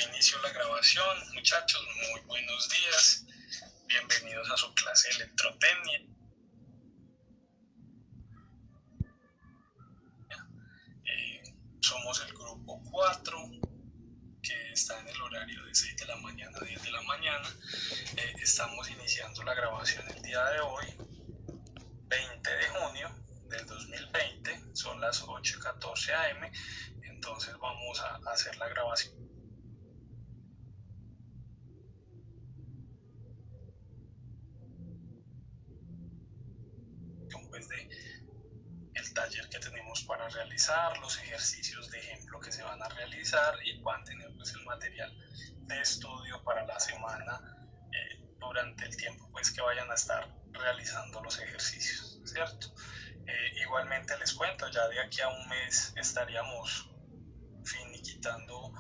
inicio la grabación. Muchachos, muy buenos días. Bienvenidos a su clase de electrotecnia. Somos el grupo 4, que está en el horario de 6 de la mañana a 10 de la mañana. Estamos iniciando la grabación el día de hoy, 20 de junio del 2020. Son las 8:14 am. Entonces vamos a hacer la grabación pues de el taller que tenemos para realizar, los ejercicios de ejemplo que se van a realizar y van a tener pues el material de estudio para la semana durante el tiempo pues que vayan a estar realizando los ejercicios, ¿cierto? Igualmente les cuento, ya de aquí a un mes estaríamos finiquitando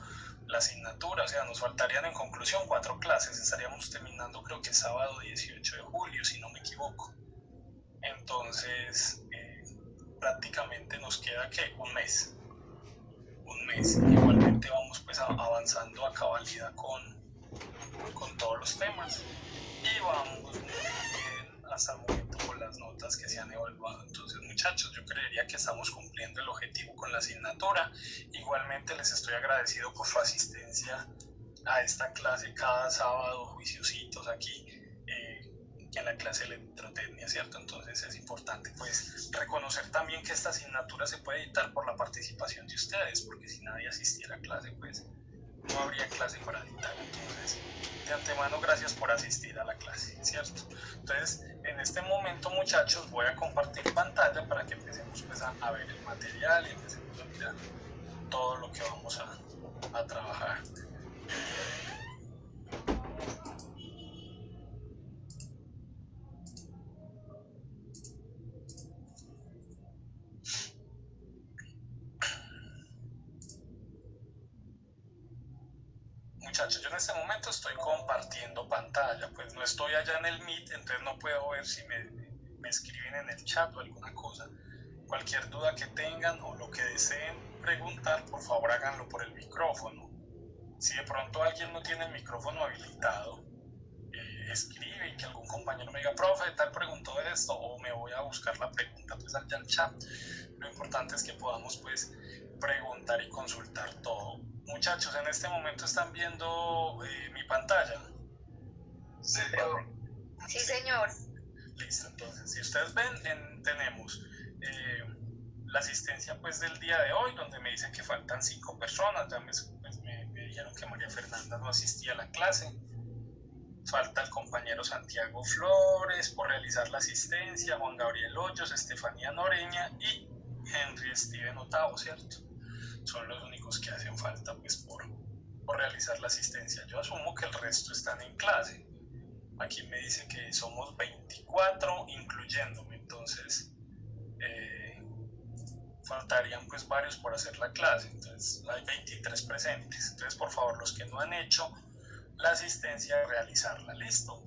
la asignatura, o sea, nos faltarían en conclusión 4 clases, estaríamos terminando creo que sábado 18 de julio, si no me equivoco. Entonces, prácticamente nos queda que un mes. Igualmente vamos pues avanzando a cabalidad con todos los temas y vamos muy bien hasta el momento con las notas que se han evaluado. Entonces, muchachos, yo creería que estamos cumpliendo el objetivo con la asignatura. Igualmente les estoy agradecido por su asistencia a esta clase cada sábado, juiciositos aquí en la clase de electrotecnia, ¿cierto? Entonces es importante pues reconocer también que esta asignatura se puede dictar por la participación de ustedes, porque si nadie asistiera a clase pues no habría clase para dictar. Entonces, de antemano, gracias por asistir a la clase, ¿cierto? Entonces, en este momento, muchachos, voy a compartir pantalla para que empecemos pues a ver el material y empecemos a mirar todo lo que vamos a trabajar. Muchachos, yo en este momento estoy compartiendo pantalla, pues no estoy allá en el Meet, entonces no puedo ver si me escriben en el chat o alguna cosa. Cualquier duda que tengan o lo que deseen preguntar, por favor háganlo por el micrófono. Si de pronto alguien no tiene el micrófono habilitado, escribe y que algún compañero me diga, profe, tal preguntó esto, o me voy a buscar la pregunta pues allá al chat. Lo importante es que podamos pues preguntar y consultar todo. Muchachos, en este momento están viendo mi pantalla. Sí, señor. Sí, señor. Listo, entonces, si ustedes ven, tenemos la asistencia pues del día de hoy, donde me dicen que faltan 5 personas. Ya me dijeron que María Fernanda no asistía a la clase. Falta el compañero Santiago Flores por realizar la asistencia, Juan Gabriel Hoyos, Estefanía Noreña y Henry Steven Otavo, ¿cierto? Son los únicos que hacen falta pues por realizar la asistencia. Yo asumo que el resto están en clase. Aquí me dice que somos 24 incluyéndome, entonces faltarían pues varios por hacer la clase. Entonces hay 23 presentes. Entonces, por favor, los que no han hecho la asistencia, realizarla, listo,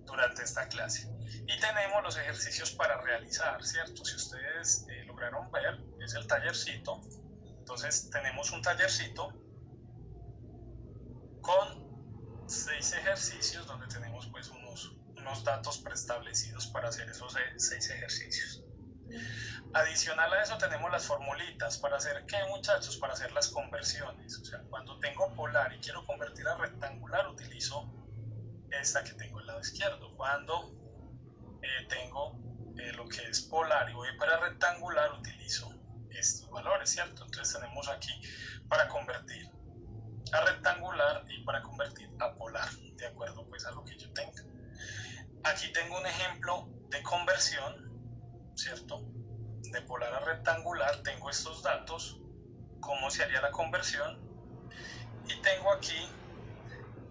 durante esta clase. Y tenemos los ejercicios para realizar, ¿cierto? Si ustedes lograron ver, es el tallercito. Entonces tenemos un tallercito con 6 ejercicios donde tenemos pues unos datos preestablecidos para hacer esos 6 ejercicios. Adicional a eso tenemos las formulitas. ¿Para hacer qué, muchachos? Para hacer las conversiones. O sea, cuando tengo polar y quiero convertir a rectangular, utilizo esta que tengo al lado izquierdo. Cuando tengo lo que es polar y voy para rectangular, utilizo estos valores, ¿cierto? Entonces tenemos aquí para convertir a rectangular y para convertir a polar, de acuerdo pues a lo que yo tenga. Aquí tengo un ejemplo de conversión, ¿cierto? De polar a rectangular, tengo estos datos, cómo se haría la conversión, y tengo aquí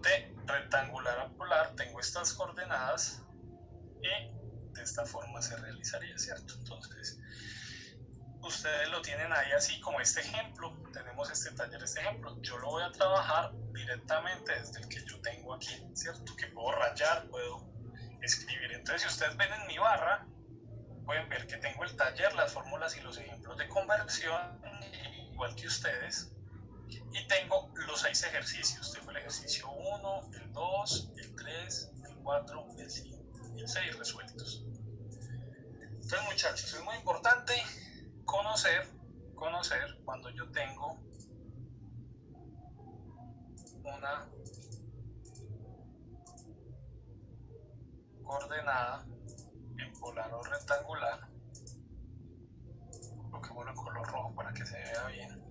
de rectangular a polar, tengo estas coordenadas y de esta forma se realizaría, ¿cierto? Entonces, ustedes lo tienen ahí así como este ejemplo, tenemos este taller, este ejemplo, yo lo voy a trabajar directamente desde el que yo tengo aquí, ¿cierto? Que puedo rayar, puedo escribir. Entonces, si ustedes ven en mi barra, pueden ver que tengo el taller, las fórmulas y los ejemplos de conversión, igual que ustedes. y tengo los 6 ejercicios. Tengo el ejercicio 1, el 2, el 3, el 4, el 5 y el 6 resueltos. Entonces, muchachos, es muy importante conocer cuando yo tengo una coordenada en polar o rectangular. Coloquémoslo en color rojo para que se vea bien.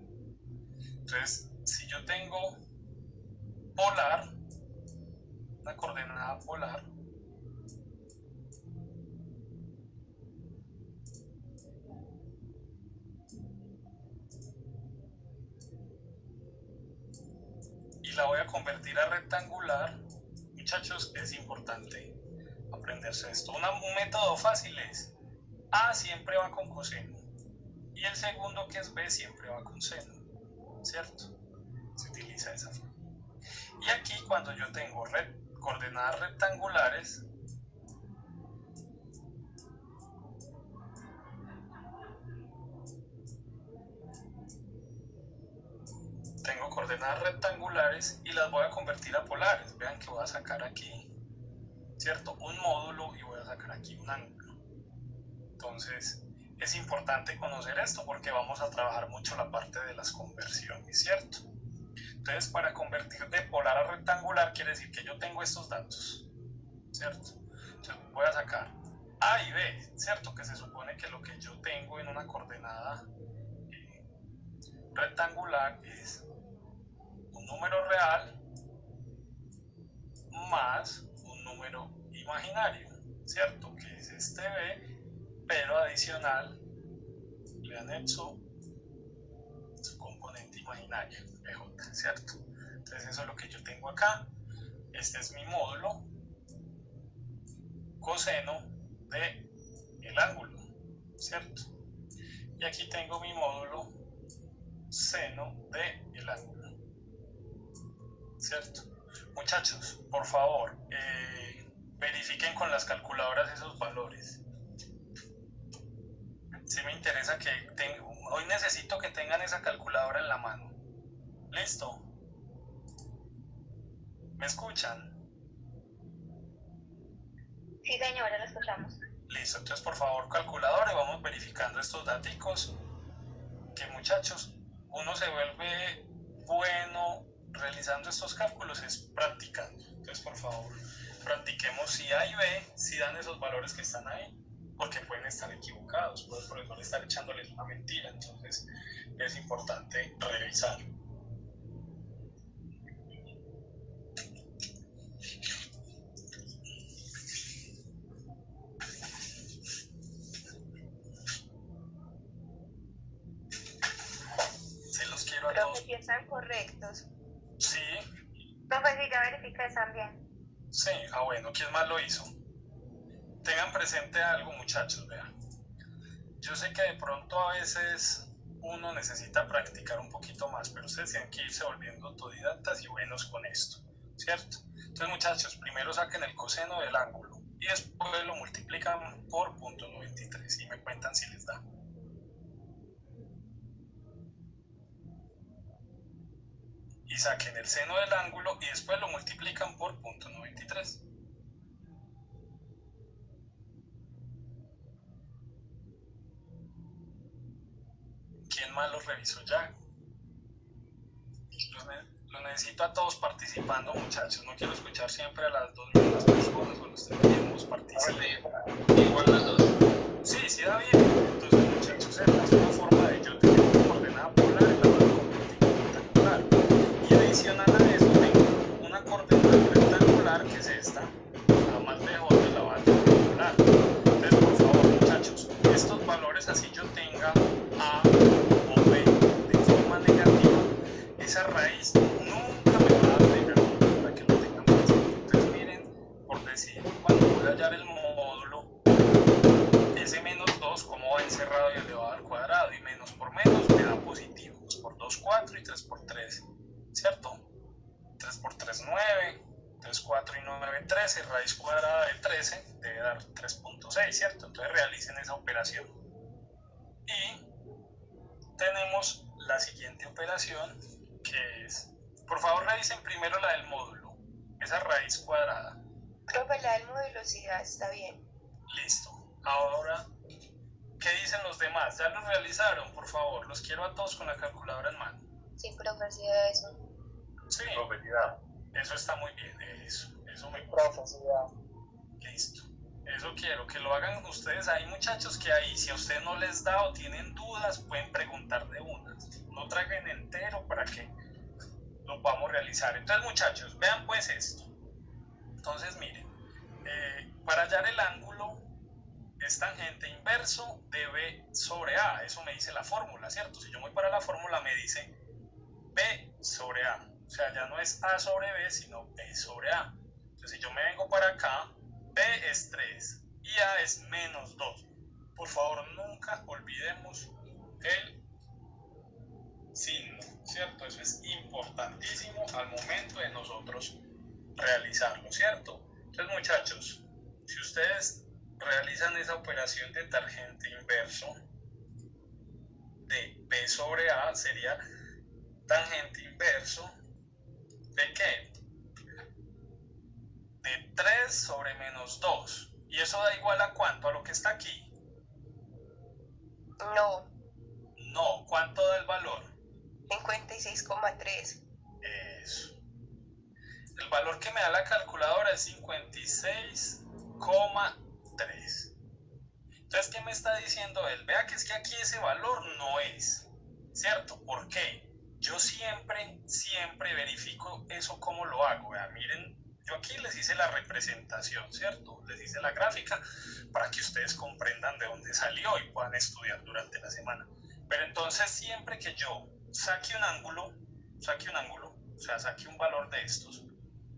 Entonces, si yo tengo polar, una coordenada polar, y la voy a convertir a rectangular, muchachos, es importante aprenderse esto. Un método fácil es A siempre va con coseno y el segundo, que es B, siempre va con seno, ¿cierto? Se utiliza esa forma. Y aquí, cuando yo tengo coordenadas rectangulares, y las voy a convertir a polares. Vean que voy a sacar aquí, ¿cierto?, un módulo y voy a sacar aquí un ángulo. Entonces, es importante conocer esto porque vamos a trabajar mucho la parte de las conversiones, ¿cierto? Entonces, para convertir de polar a rectangular quiere decir que yo tengo estos datos, ¿cierto? Entonces, voy a sacar A y B, ¿cierto? Que se supone que lo que yo tengo en una coordenada rectangular es un número real más un número imaginario, ¿cierto? Que es este B, pero adicional le anexo su componente imaginario, BJ, ¿cierto? Entonces eso es lo que yo tengo acá. Este es mi módulo coseno de el ángulo, ¿cierto? Y aquí tengo mi módulo seno de el ángulo, ¿cierto? Muchachos, por favor, verifiquen con las calculadoras esos valores. Sí me interesa que hoy necesito que tengan esa calculadora en la mano. ¿Listo? ¿Me escuchan? Sí, señora, la escuchamos. Listo, entonces por favor calculadora y vamos verificando estos daticos, que muchachos, uno se vuelve bueno realizando estos cálculos es practicando. Entonces por favor practiquemos si A y B, si dan esos valores que están ahí, porque pueden estar equivocados, puede el profesor estar echándoles una mentira, entonces es importante revisar. Se los quiero a todos. Profe, si están correctos. Sí. Profe, si ya verifica, están bien. Sí, bueno, ¿quién más lo hizo? Tengan presente algo, muchachos, vean. Yo sé que de pronto a veces uno necesita practicar un poquito más, pero ustedes tienen que irse volviendo autodidactas y buenos con esto, ¿cierto? Entonces, muchachos, primero saquen el coseno del ángulo y después lo multiplican por 0.93 y me cuentan si les da. Y saquen el seno del ángulo y después lo multiplican por 0.93. ¿Quién más lo revisó ya? Lo necesito a todos participando, muchachos. No quiero escuchar siempre a las dos mismas personas cuando ustedes mismos participan. Igual las dos. Sí, sí da bien. Entonces, muchachos, es una forma de yo tener una coordenada polar y la otra convertir rectangular. Y adicional a eso tengo una coordenada rectangular que es esta. Nada más dejo de la base rectangular. Entonces, por favor, muchachos, estos valores así yo tenga A o B de forma negativa, esa raíz nunca me va a dar negativa, para que lo tengan presente. Entonces miren, por decir, cuando voy a hallar el módulo, ese menos 2, como va encerrado y elevado al cuadrado, y menos por menos me da positivo. 2 por 2, 4 y 3 por 3, ¿cierto? 3 por 3, 9, 3, 4 y 9, 13, raíz cuadrada de 13 debe dar 3.6, ¿cierto? Entonces realicen esa operación. Y tenemos la siguiente operación, ¿Qué es? Por favor, revisen primero la del módulo. Esa raíz cuadrada. Profe, la del módulo sí está bien. Listo. Ahora, ¿qué dicen los demás? ¿Ya los realizaron? Por favor, los quiero a todos con la calculadora en mano. Sí, profe, sí de eso. Sí. Profundidad. Eso está muy bien. Eso me gusta. Profundidad. Listo. Eso quiero, que lo hagan ustedes ahí, muchachos, que ahí, si a ustedes no les da o tienen dudas, pueden preguntar de una. No traguen entero para que lo podamos realizar. Entonces, muchachos, vean pues esto. Entonces, miren, para hallar el ángulo es tangente inverso de B sobre A. Eso me dice la fórmula, ¿cierto? Si yo voy para la fórmula, me dice B sobre A. O sea, ya no es A sobre B, sino B sobre A. Entonces, si yo me vengo para acá, B es 3 y A es menos 2. Por favor, nunca olvidemos el signo, ¿cierto? Eso es importantísimo al momento de nosotros realizarlo, ¿cierto? Entonces, muchachos, si ustedes realizan esa operación de tangente inverso de B sobre A, sería tangente inverso ¿de qué? De 3 sobre menos 2. ¿Y eso da igual a cuánto? ¿A lo que está aquí? No, No. ¿Cuánto da el valor? 56,3. Eso. El valor que me da la calculadora es 56,3. Entonces, ¿qué me está diciendo él? Vea que es que aquí ese valor no es, ¿cierto? ¿Por qué? Yo siempre verifico eso cómo lo hago. Vea, miren, yo aquí les hice la representación, ¿cierto? Les hice la gráfica para que ustedes comprendan de dónde salió y puedan estudiar durante la semana. Pero entonces, siempre que yo saque un ángulo, o sea, saque un valor de estos,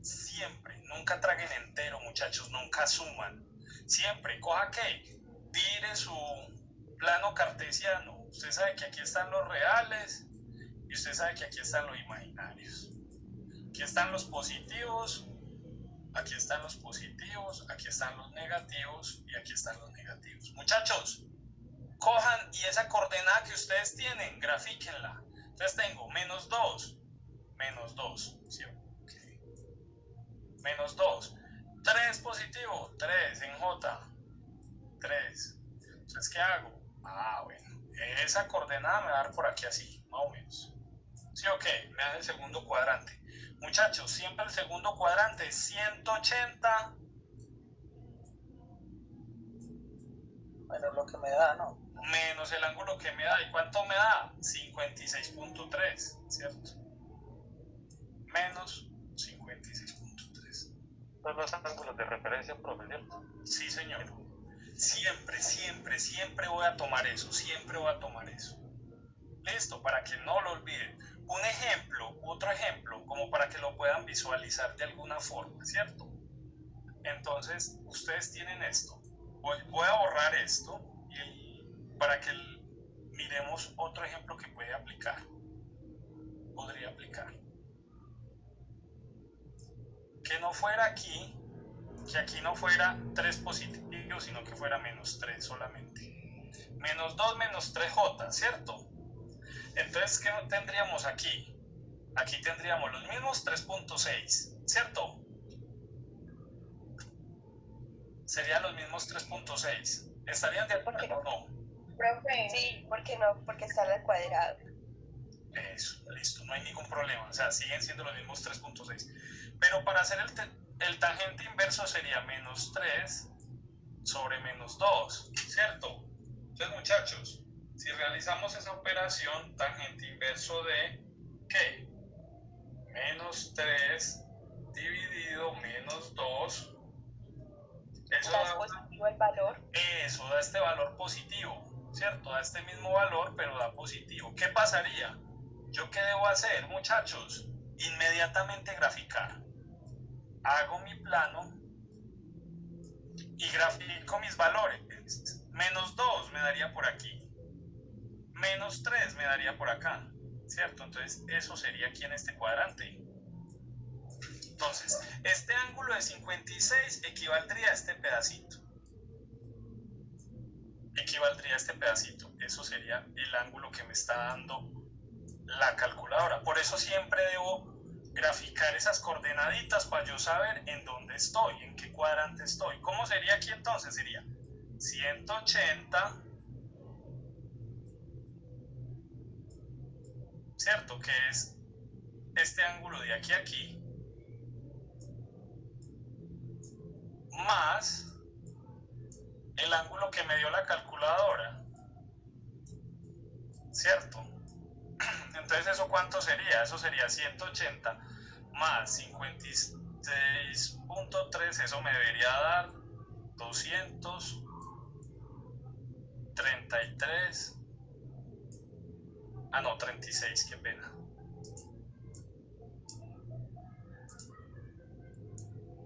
siempre, nunca traguen entero, muchachos, nunca suman. Siempre, coja que tire su plano cartesiano. Usted sabe que aquí están los reales y usted sabe que aquí están los imaginarios. Aquí están los positivos, aquí están los positivos, aquí están los negativos y aquí están los negativos. Muchachos, cojan y esa coordenada que ustedes tienen, grafíquenla. Entonces tengo menos 2, ¿sí? Okay. Menos 2. 3 positivo, 3 en J, 3. Entonces, ¿qué hago? Bueno, esa coordenada me va a dar por aquí así, más o menos. ¿Sí o qué? Me da el segundo cuadrante. Muchachos, siempre el segundo cuadrante es 180 menos lo que me da, ¿no? Menos el ángulo que me da. ¿Y cuánto me da? 56,3, ¿cierto? Menos 56,3. Son los ángulos de referencia, profe, ¿cierto? Sí, señor. Siempre voy a tomar eso. Listo, para que no lo olviden. Un ejemplo, otro ejemplo, como para que lo puedan visualizar de alguna forma, ¿cierto? Entonces, ustedes tienen esto. Voy a borrar esto y para que miremos otro ejemplo que podría aplicar. Que no fuera aquí, que aquí no fuera 3 positivos, sino que fuera menos 3 solamente. Menos 2, menos 3J, ¿cierto? Entonces, ¿qué tendríamos aquí? Aquí tendríamos los mismos 3,6, ¿cierto? Serían los mismos 3,6. ¿Estarían de acuerdo o no? Profe. Sí, porque no, porque está al cuadrado. Eso, listo, no hay ningún problema. O sea, siguen siendo los mismos 3,6. Pero para hacer el tangente inverso sería menos 3 sobre menos 2, ¿cierto? Entonces, muchachos, si realizamos esa operación, tangente inverso de ¿qué? Menos 3 dividido menos 2. Eso da positivo el valor. Eso da este valor positivo, ¿cierto? Da este mismo valor, pero da positivo. ¿Qué pasaría? ¿Yo qué debo hacer, muchachos? Inmediatamente graficar. Hago mi plano y grafico mis valores. Menos 2 me daría por aquí. Menos 3 me daría por acá, ¿cierto? Entonces, eso sería aquí en este cuadrante. Entonces, este ángulo de 56 equivaldría a este pedacito. Eso sería el ángulo que me está dando la calculadora. Por eso siempre debo graficar esas coordenaditas para yo saber en dónde estoy, en qué cuadrante estoy. ¿Cómo sería aquí entonces? Sería 180, ¿cierto? Que es este ángulo de aquí a aquí, más el ángulo que me dio la calculadora, ¿cierto? Entonces, ¿eso cuánto sería? Eso sería 180 más 56.3, eso me debería dar 233, no, 36, qué pena.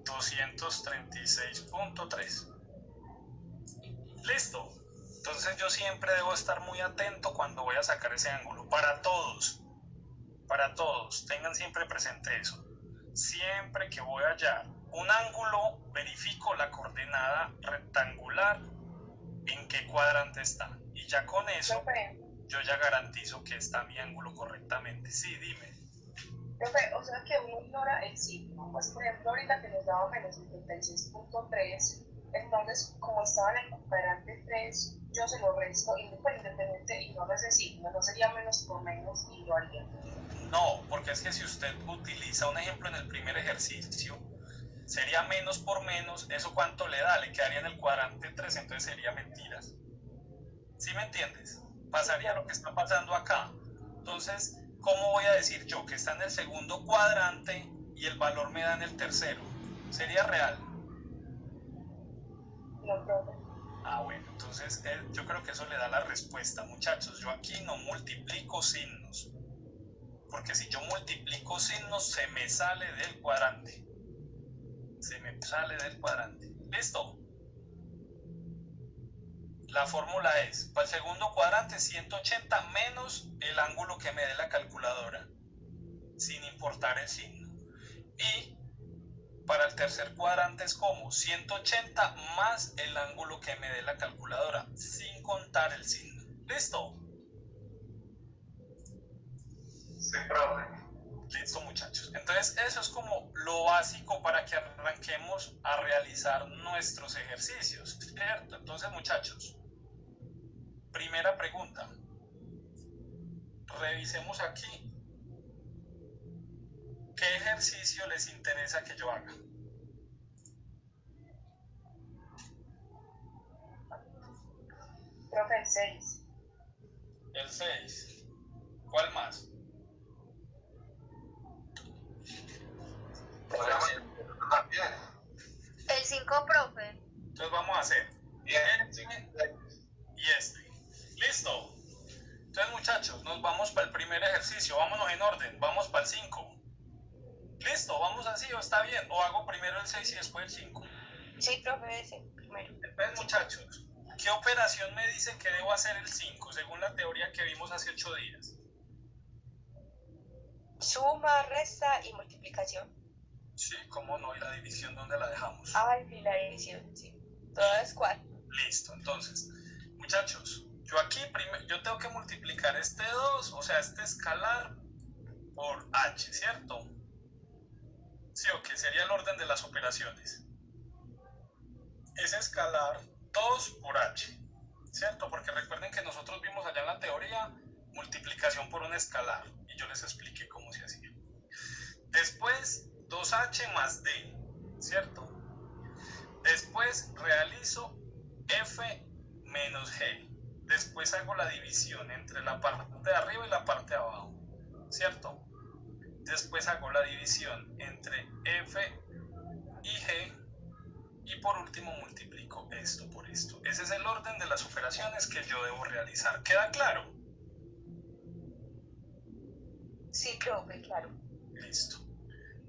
236.3. Listo. Entonces yo siempre debo estar muy atento cuando voy a sacar ese ángulo. Para todos, tengan siempre presente eso. Siempre que voy a hallar un ángulo, verifico la coordenada rectangular en qué cuadrante está. Y ya con eso, Profe, yo ya garantizo que está mi ángulo correctamente. Sí, dime. profe, o sea que uno ignora el signo. Pues por ejemplo, ahorita que nos daba menos 56.3, entonces como estaba en el cuadrante 3, yo se lo resto independientemente y no ese signo, no sería menos por menos y lo haría. No, porque es que si usted utiliza un ejemplo en el primer ejercicio, sería menos por menos, ¿eso cuánto le da? Le quedaría en el cuadrante 3, entonces sería mentiras. ¿Sí me entiendes? Pasaría lo que está pasando acá. Entonces, ¿cómo voy a decir yo que está en el segundo cuadrante y el valor me da en el tercero? ¿Sería real? No, profe. Bueno, entonces yo creo que eso le da la respuesta, muchachos. Yo aquí no multiplico signos, porque si yo multiplico signos se me sale del cuadrante. ¿Listo? La fórmula es, para el segundo cuadrante, 180 menos el ángulo que me dé la calculadora, sin importar el signo. Y para el tercer cuadrante es como 180 más el ángulo que me dé la calculadora, sin contar el signo. ¿Listo? Sí, profe. Listo, muchachos. Entonces, eso es como lo básico para que arranquemos a realizar nuestros ejercicios, ¿cierto? Entonces, muchachos, primera pregunta. Revisemos aquí. ¿Qué ejercicio les interesa que yo haga? Profe, el 6. El 6. ¿Cuál más? También. El 5, profe. Entonces vamos a hacer este y este. ¿Listo? Entonces, muchachos, nos vamos para el primer ejercicio. Vámonos en orden. Vamos para el 5. ¿Listo? ¿Vamos así o está bien? ¿O hago primero el 6 y después el 5? Sí, profe, ese primero. Entonces, muchachos, ¿qué operación me dice que debo hacer el 5 según la teoría que vimos hace 8 días? Suma, resta y multiplicación. Sí, ¿cómo no? ¿Y la división dónde la dejamos? Ay, sí, la división, sí. Todo es 4. Listo, entonces, muchachos, yo aquí yo tengo que multiplicar este 2, o sea, este escalar, por h, ¿cierto? Sí, o que sería el orden de las operaciones. Es escalar 2 por h, ¿cierto? Porque recuerden que nosotros vimos allá en la teoría multiplicación por un escalar, y yo les expliqué cómo se hacía. Después, 2h más d, ¿cierto? Después realizo f menos g. Después hago la división entre la parte de arriba y la parte de abajo, ¿cierto? Después hago la división entre f y g. Y por último multiplico esto por esto. Ese es el orden de las operaciones que yo debo realizar. ¿Queda claro? Sí, profe, claro. Listo.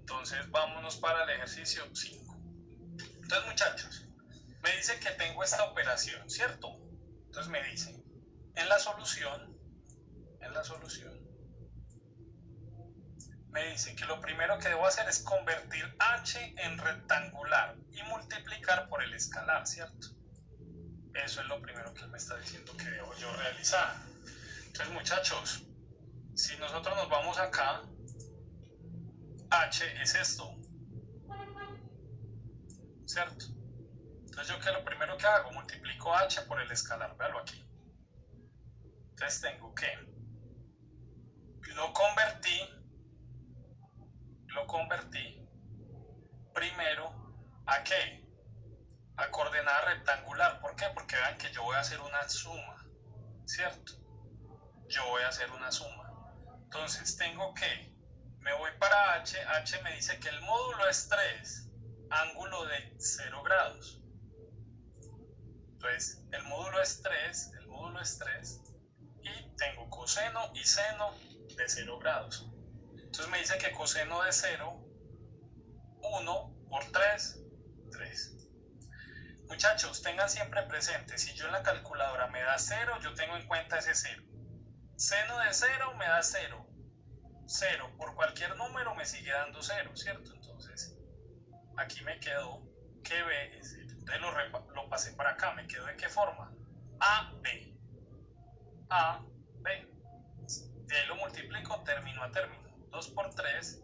Entonces vámonos para el ejercicio 5. Entonces, muchachos, me dice que tengo esta operación, ¿cierto? Entonces me dice, en la solución, me dice que lo primero que debo hacer es convertir h en rectangular y multiplicar por el escalar, ¿cierto? Eso es lo primero que me está diciendo que debo yo realizar. Entonces, muchachos, Si nosotros nos vamos acá, h es esto, ¿cierto? Entonces yo que lo primero que hago, multiplico h por el escalar, véalo aquí. Entonces tengo que lo convertí primero ¿a qué? A coordenada rectangular. ¿Por qué? Porque vean que yo voy a hacer una suma, ¿cierto? Yo voy a hacer una suma. Entonces tengo que, me voy para h, h me dice que el módulo es 3, ángulo de 0 grados. Entonces el módulo es 3, y tengo coseno y seno de 0 grados. Entonces me dice que coseno de 0, 1 por 3, 3. Muchachos, tengan siempre presente, si yo en la calculadora me da 0, yo tengo en cuenta ese 0. Seno de 0 me da 0. 0 por cualquier número me sigue dando 0, ¿cierto? Entonces, aquí me quedó que B es 0. Entonces lo pasé para acá, me quedó de qué forma? A, B. A, B. De ahí lo multiplico término a término. 2 por 3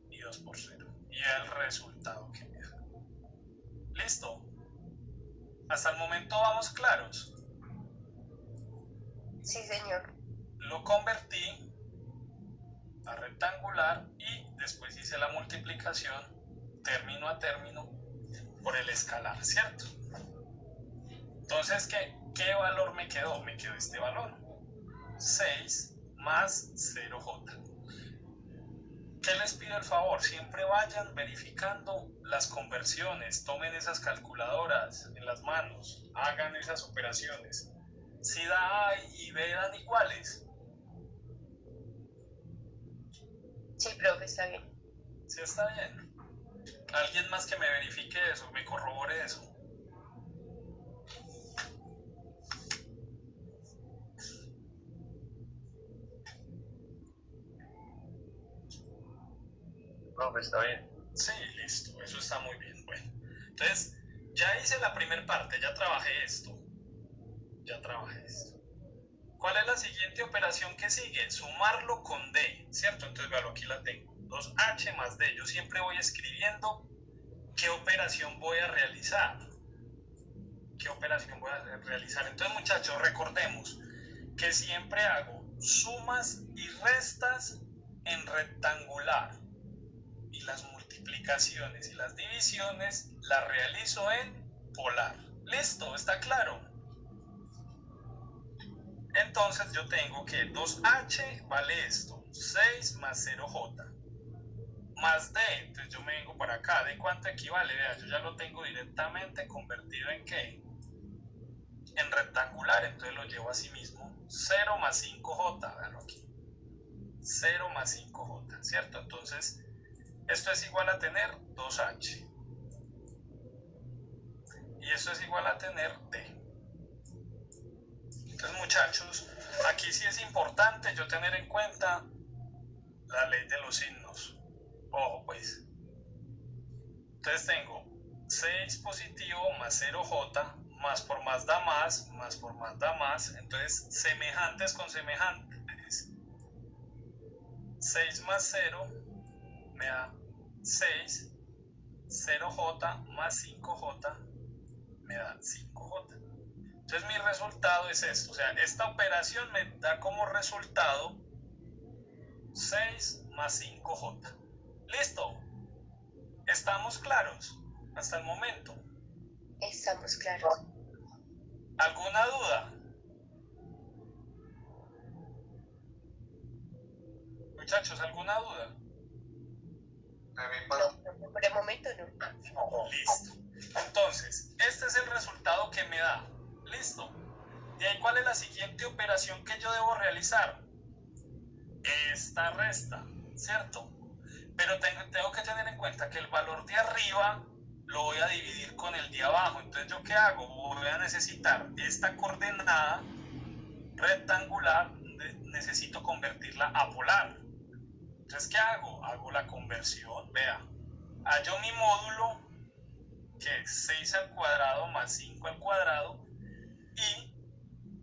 y 2 por 0. Y el resultado que me da. ¿Listo? Hasta el momento vamos claros. Sí, señor. Lo convertí a rectangular y después hice la multiplicación término a término por el escalar, ¿cierto? Entonces, ¿qué valor me quedó? Me quedó este valor, 6 más 0j. ¿Qué les pido el favor? Siempre vayan verificando las conversiones, tomen esas calculadoras en las manos, hagan esas operaciones. Si da A y B dan iguales. Sí, profe, está bien. Sí, está bien. ¿Alguien más que me verifique eso, me corrobore eso? Profe, está bien. Sí, listo, eso está muy bien. Bueno, entonces ya hice la primera parte, ya trabajé esto. ¿Cuál es la siguiente operación que sigue? Sumarlo con D, ¿cierto? Entonces, vean, aquí la tengo. 2H más D. Yo siempre voy escribiendo qué operación voy a realizar. Entonces, muchachos, recordemos que siempre hago sumas y restas en rectangular. Y las multiplicaciones y las divisiones las realizo en polar. ¿Listo? ¿Está claro? Entonces yo tengo que 2h vale esto, 6 más 0j, más d, entonces yo me vengo para acá, ¿de cuánto equivale? Vea, yo ya lo tengo directamente convertido en ¿qué? En rectangular, entonces lo llevo así mismo, 0 más 5j, véanlo aquí, 0 más 5j, ¿cierto? Entonces esto es igual a tener 2h, y esto es igual a tener d. Entonces, muchachos, aquí sí es importante yo tener en cuenta la ley de los signos. Ojo, pues. Entonces tengo 6 positivo más 0j, más por más da más por más da más. Entonces, semejantes con semejantes. 6 más 0 me da 6. 0j más 5j me da 5j. Entonces mi resultado es esto, o sea, esta operación me da como resultado 6 más 5j. ¿Listo? ¿Estamos claros hasta el momento? Estamos claros. ¿Alguna duda? Muchachos, ¿alguna duda? De mi parte. No, por el momento no. Listo. Entonces, este es el resultado que me da. ¿Listo? De ahí, ¿cuál es la siguiente operación que yo debo realizar? Esta resta, ¿cierto? Pero tengo que tener en cuenta que el valor de arriba lo voy a dividir con el de abajo. Entonces, ¿yo qué hago? Voy a necesitar esta coordenada rectangular, necesito convertirla a polar. Entonces, ¿qué hago? Hago la conversión, vea. Hallo mi módulo, que es 6 al cuadrado más 5 al cuadrado, y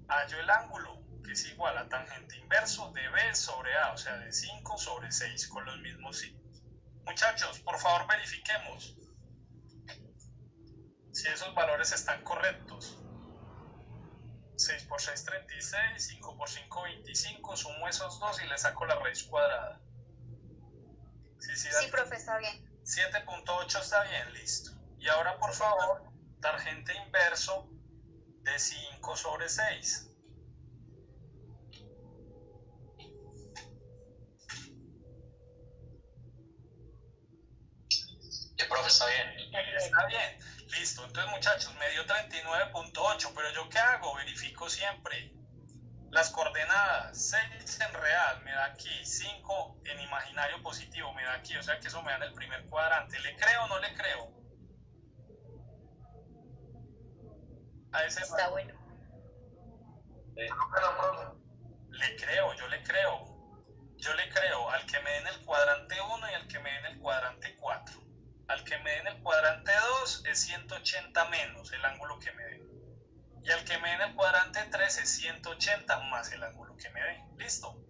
hallo el ángulo, que es igual a tangente inverso de B sobre A, o sea, de 5 sobre 6, con los mismos signos. Muchachos, por favor verifiquemos si esos valores están correctos. 6 por 6, 36, 5 por 5, 25, sumo esos dos y le saco la raíz cuadrada. Sí, profe, está bien. 7.8 está bien, listo. Y ahora, por favor, tangente inverso de 5 sobre 6. Profe, está bien. Está bien, listo. Entonces, muchachos, me dio 39.8, pero ¿yo qué hago? Verifico siempre las coordenadas. 6 en real me da aquí, 5 en imaginario positivo me da aquí, o sea que eso me da en el primer cuadrante. ¿Le creo o no le creo? A ese Está bueno. le creo, yo le creo. Yo le creo al que me den el cuadrante 1 y al que me den el cuadrante 4. Al que me den el cuadrante 2 es 180 menos el ángulo que me den. Y al que me den el cuadrante 3 es 180 más el ángulo que me den. ¿Listo?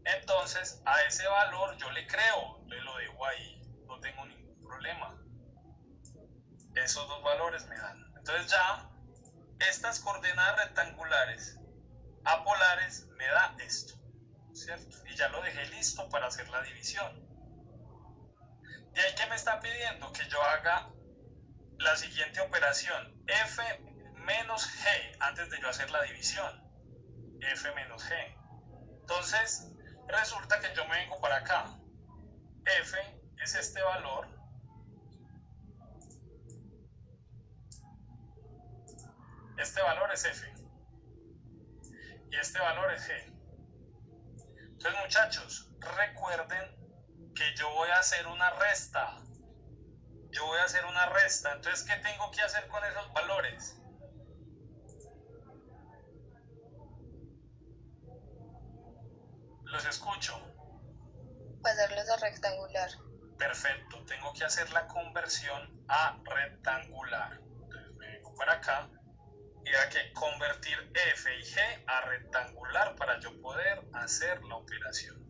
Entonces, a ese valor yo le creo. Le lo dejo ahí. No tengo ningún problema. Esos dos valores me dan. Entonces ya, estas coordenadas rectangulares apolares me da esto. ¿Cierto? Y ya lo dejé listo para hacer la división. Y ahí que me está pidiendo que yo haga la siguiente operación, f menos g, antes de yo hacer la división, f menos g. Entonces, resulta que yo me vengo para acá. F es este valor. Este valor es f. Y este valor es g. Entonces, muchachos, recuerden que yo voy a hacer una resta. Yo voy a hacer una resta. Entonces, ¿qué tengo que hacer con esos valores? Los escucho. Pasarlos a rectangular. Perfecto. Tengo que hacer la conversión a rectangular. Entonces, me vengo para acá. Y hay que convertir f y g a rectangular para yo poder hacer la operación.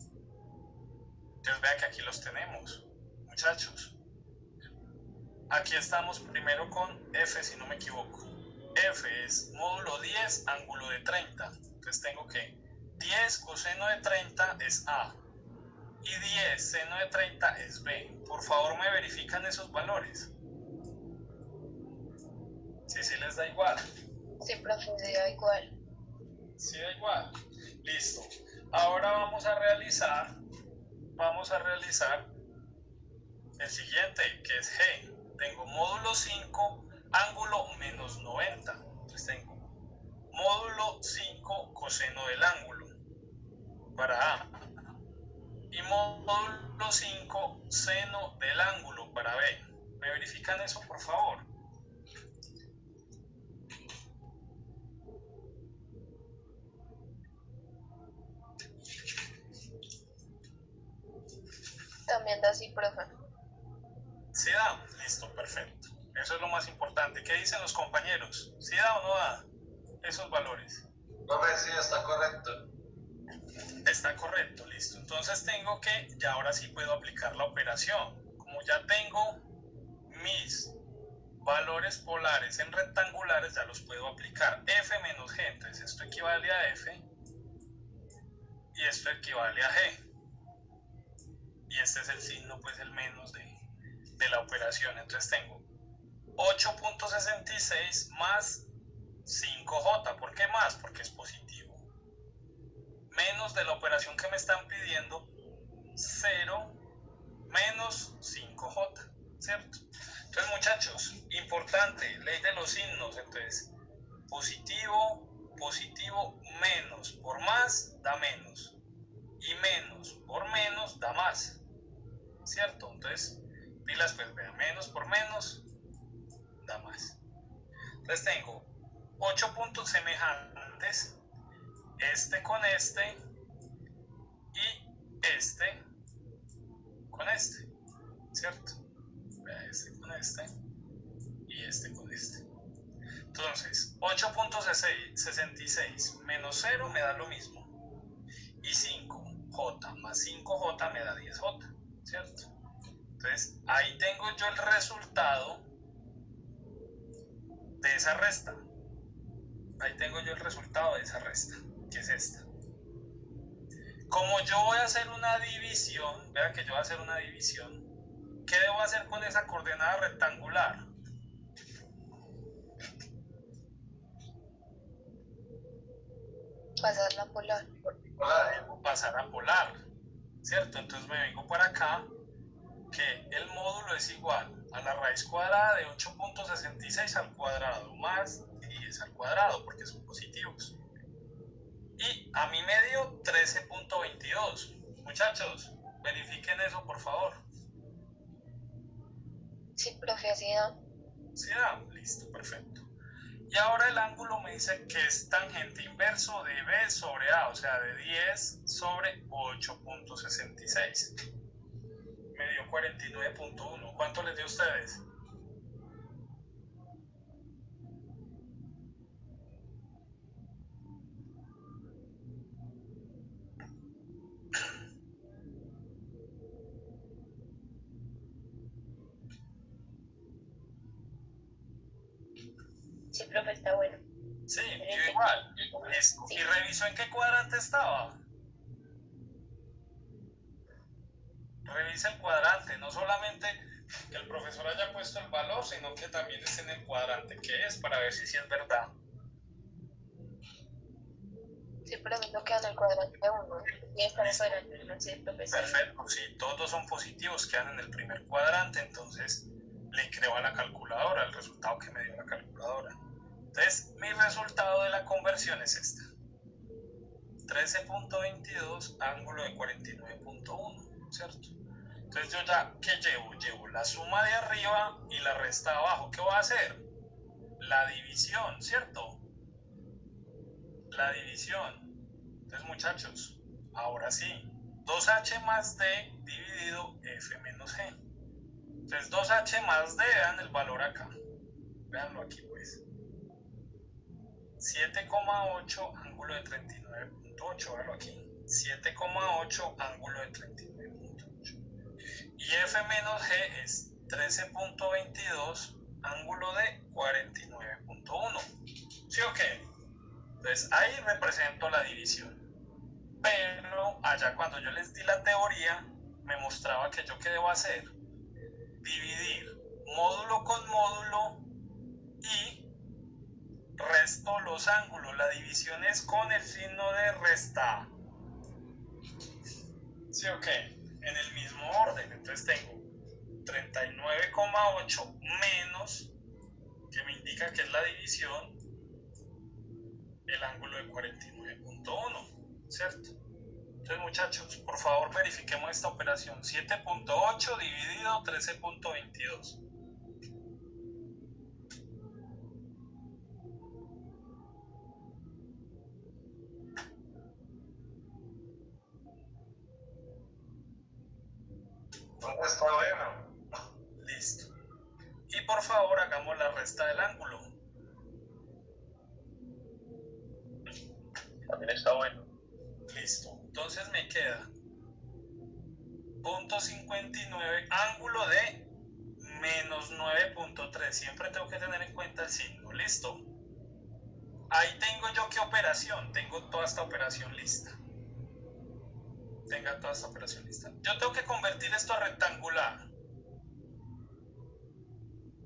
Entonces, vean que aquí los tenemos, muchachos. Aquí estamos primero con f, si no me equivoco. F es módulo 10, ángulo de 30. Entonces tengo que 10 coseno de 30 es A. Y 10 seno de 30 es B. Por favor, me verifican esos valores. Sí les da igual. Sí, profe, sí, da igual. Sí da igual. Listo. Ahora vamos a realizar el siguiente, que es G. Tengo módulo 5, ángulo menos 90. Entonces tengo módulo 5 coseno del ángulo para A. Y módulo 5 seno del ángulo para B. ¿Me verifican eso, por favor? También da así, profe. ¿Sí da? Listo, perfecto. Eso es lo más importante. ¿Qué dicen los compañeros? ¿Sí da o no da esos valores? Profe, sí, está correcto. Está correcto, listo. Entonces tengo que, ya ahora sí puedo aplicar la operación. Como ya tengo mis valores polares en rectangulares, ya los puedo aplicar. F menos G, entonces esto equivale a F y esto equivale a G. Y este es el signo, pues el menos de la operación. Entonces tengo 8.66 más 5J. ¿Por qué más? Porque es positivo. Menos de la operación que me están pidiendo, 0 menos 5J, ¿cierto? Entonces, muchachos, importante, ley de los signos. Entonces, positivo, positivo, menos por más da menos. Y menos por menos da más, ¿cierto? Entonces, pilas, pues vean, menos por menos da más. Entonces tengo 8 puntos semejantes, este con este y este con este, ¿cierto? Vea, este con este y este con este. Entonces, 8.66 menos 0 me da lo mismo. Y 5J más 5J me da 10J, ¿cierto? Entonces, ahí tengo yo el resultado de esa resta. Ahí tengo yo el resultado de esa resta, que es esta. Como yo voy a hacer una división, vea que yo voy a hacer una división, ¿qué debo hacer con esa coordenada rectangular? Pasarla a polar. Debo pasar a polar, ¿cierto? Entonces me vengo para acá, que el módulo es igual a la raíz cuadrada de 8.66 al cuadrado más 10 al cuadrado, porque son positivos. Y a mí me dio 13.22. Muchachos, verifiquen eso, por favor. Sí, profe, así da. ¿Sí da? Listo, perfecto. Y ahora el ángulo me dice que es tangente inverso de B sobre A, o sea, de 10 sobre 8.66. Me dio 49.1. ¿Cuánto les dio a ustedes? Sí, profe, está bueno. Sí, yo igual. Listo. ¿Y revisó en qué cuadrante estaba? Revisa el cuadrante, no solamente que el profesor haya puesto el valor, sino que también esté en el cuadrante que es, para ver si sí es verdad. Sí, profe, no queda en el cuadrante 1. Y está en el cuadrante 1, sí, profe. Perfecto, si todos son positivos, quedan en el primer cuadrante, entonces le creo a la calculadora el resultado que me dio la calculadora. Entonces, mi resultado de la conversión es esta. 13.22 ángulo de 49.1, ¿cierto? Entonces yo ya, ¿qué llevo? Llevo la suma de arriba y la resta de abajo. ¿Qué voy a hacer? La división, ¿cierto? La división. Entonces, muchachos, ahora sí, 2h más d dividido f menos g. Entonces 2h más d dan el valor acá. Véanlo aquí pues. 7,8 ángulo de 39.8, véanlo aquí. 7,8 ángulo de 39.8. Y f menos g es 13.22 ángulo de 49.1. ¿Sí o qué? Entonces ahí represento la división. Pero allá cuando yo les di la teoría, me mostraba que yo qué debo hacer. Dividir módulo con módulo y resto los ángulos. La división es con el signo de resta. ¿Sí o qué? En el mismo orden. Entonces tengo 39,8 menos, que me indica que es la división, el ángulo de 49.1, ¿cierto? Entonces, muchachos, por favor verifiquemos esta operación. 7.8 dividido 13.22. Está bueno. Listo. Y por favor hagamos la resta del ángulo. También está bueno. Listo. Entonces me queda 0.59 ángulo de menos 9.3. Siempre tengo que tener en cuenta el signo. Listo. Ahí tengo yo qué operación. Tengo toda esta operación lista. Tenga toda esta operación lista. Yo tengo que convertir esto a rectangular.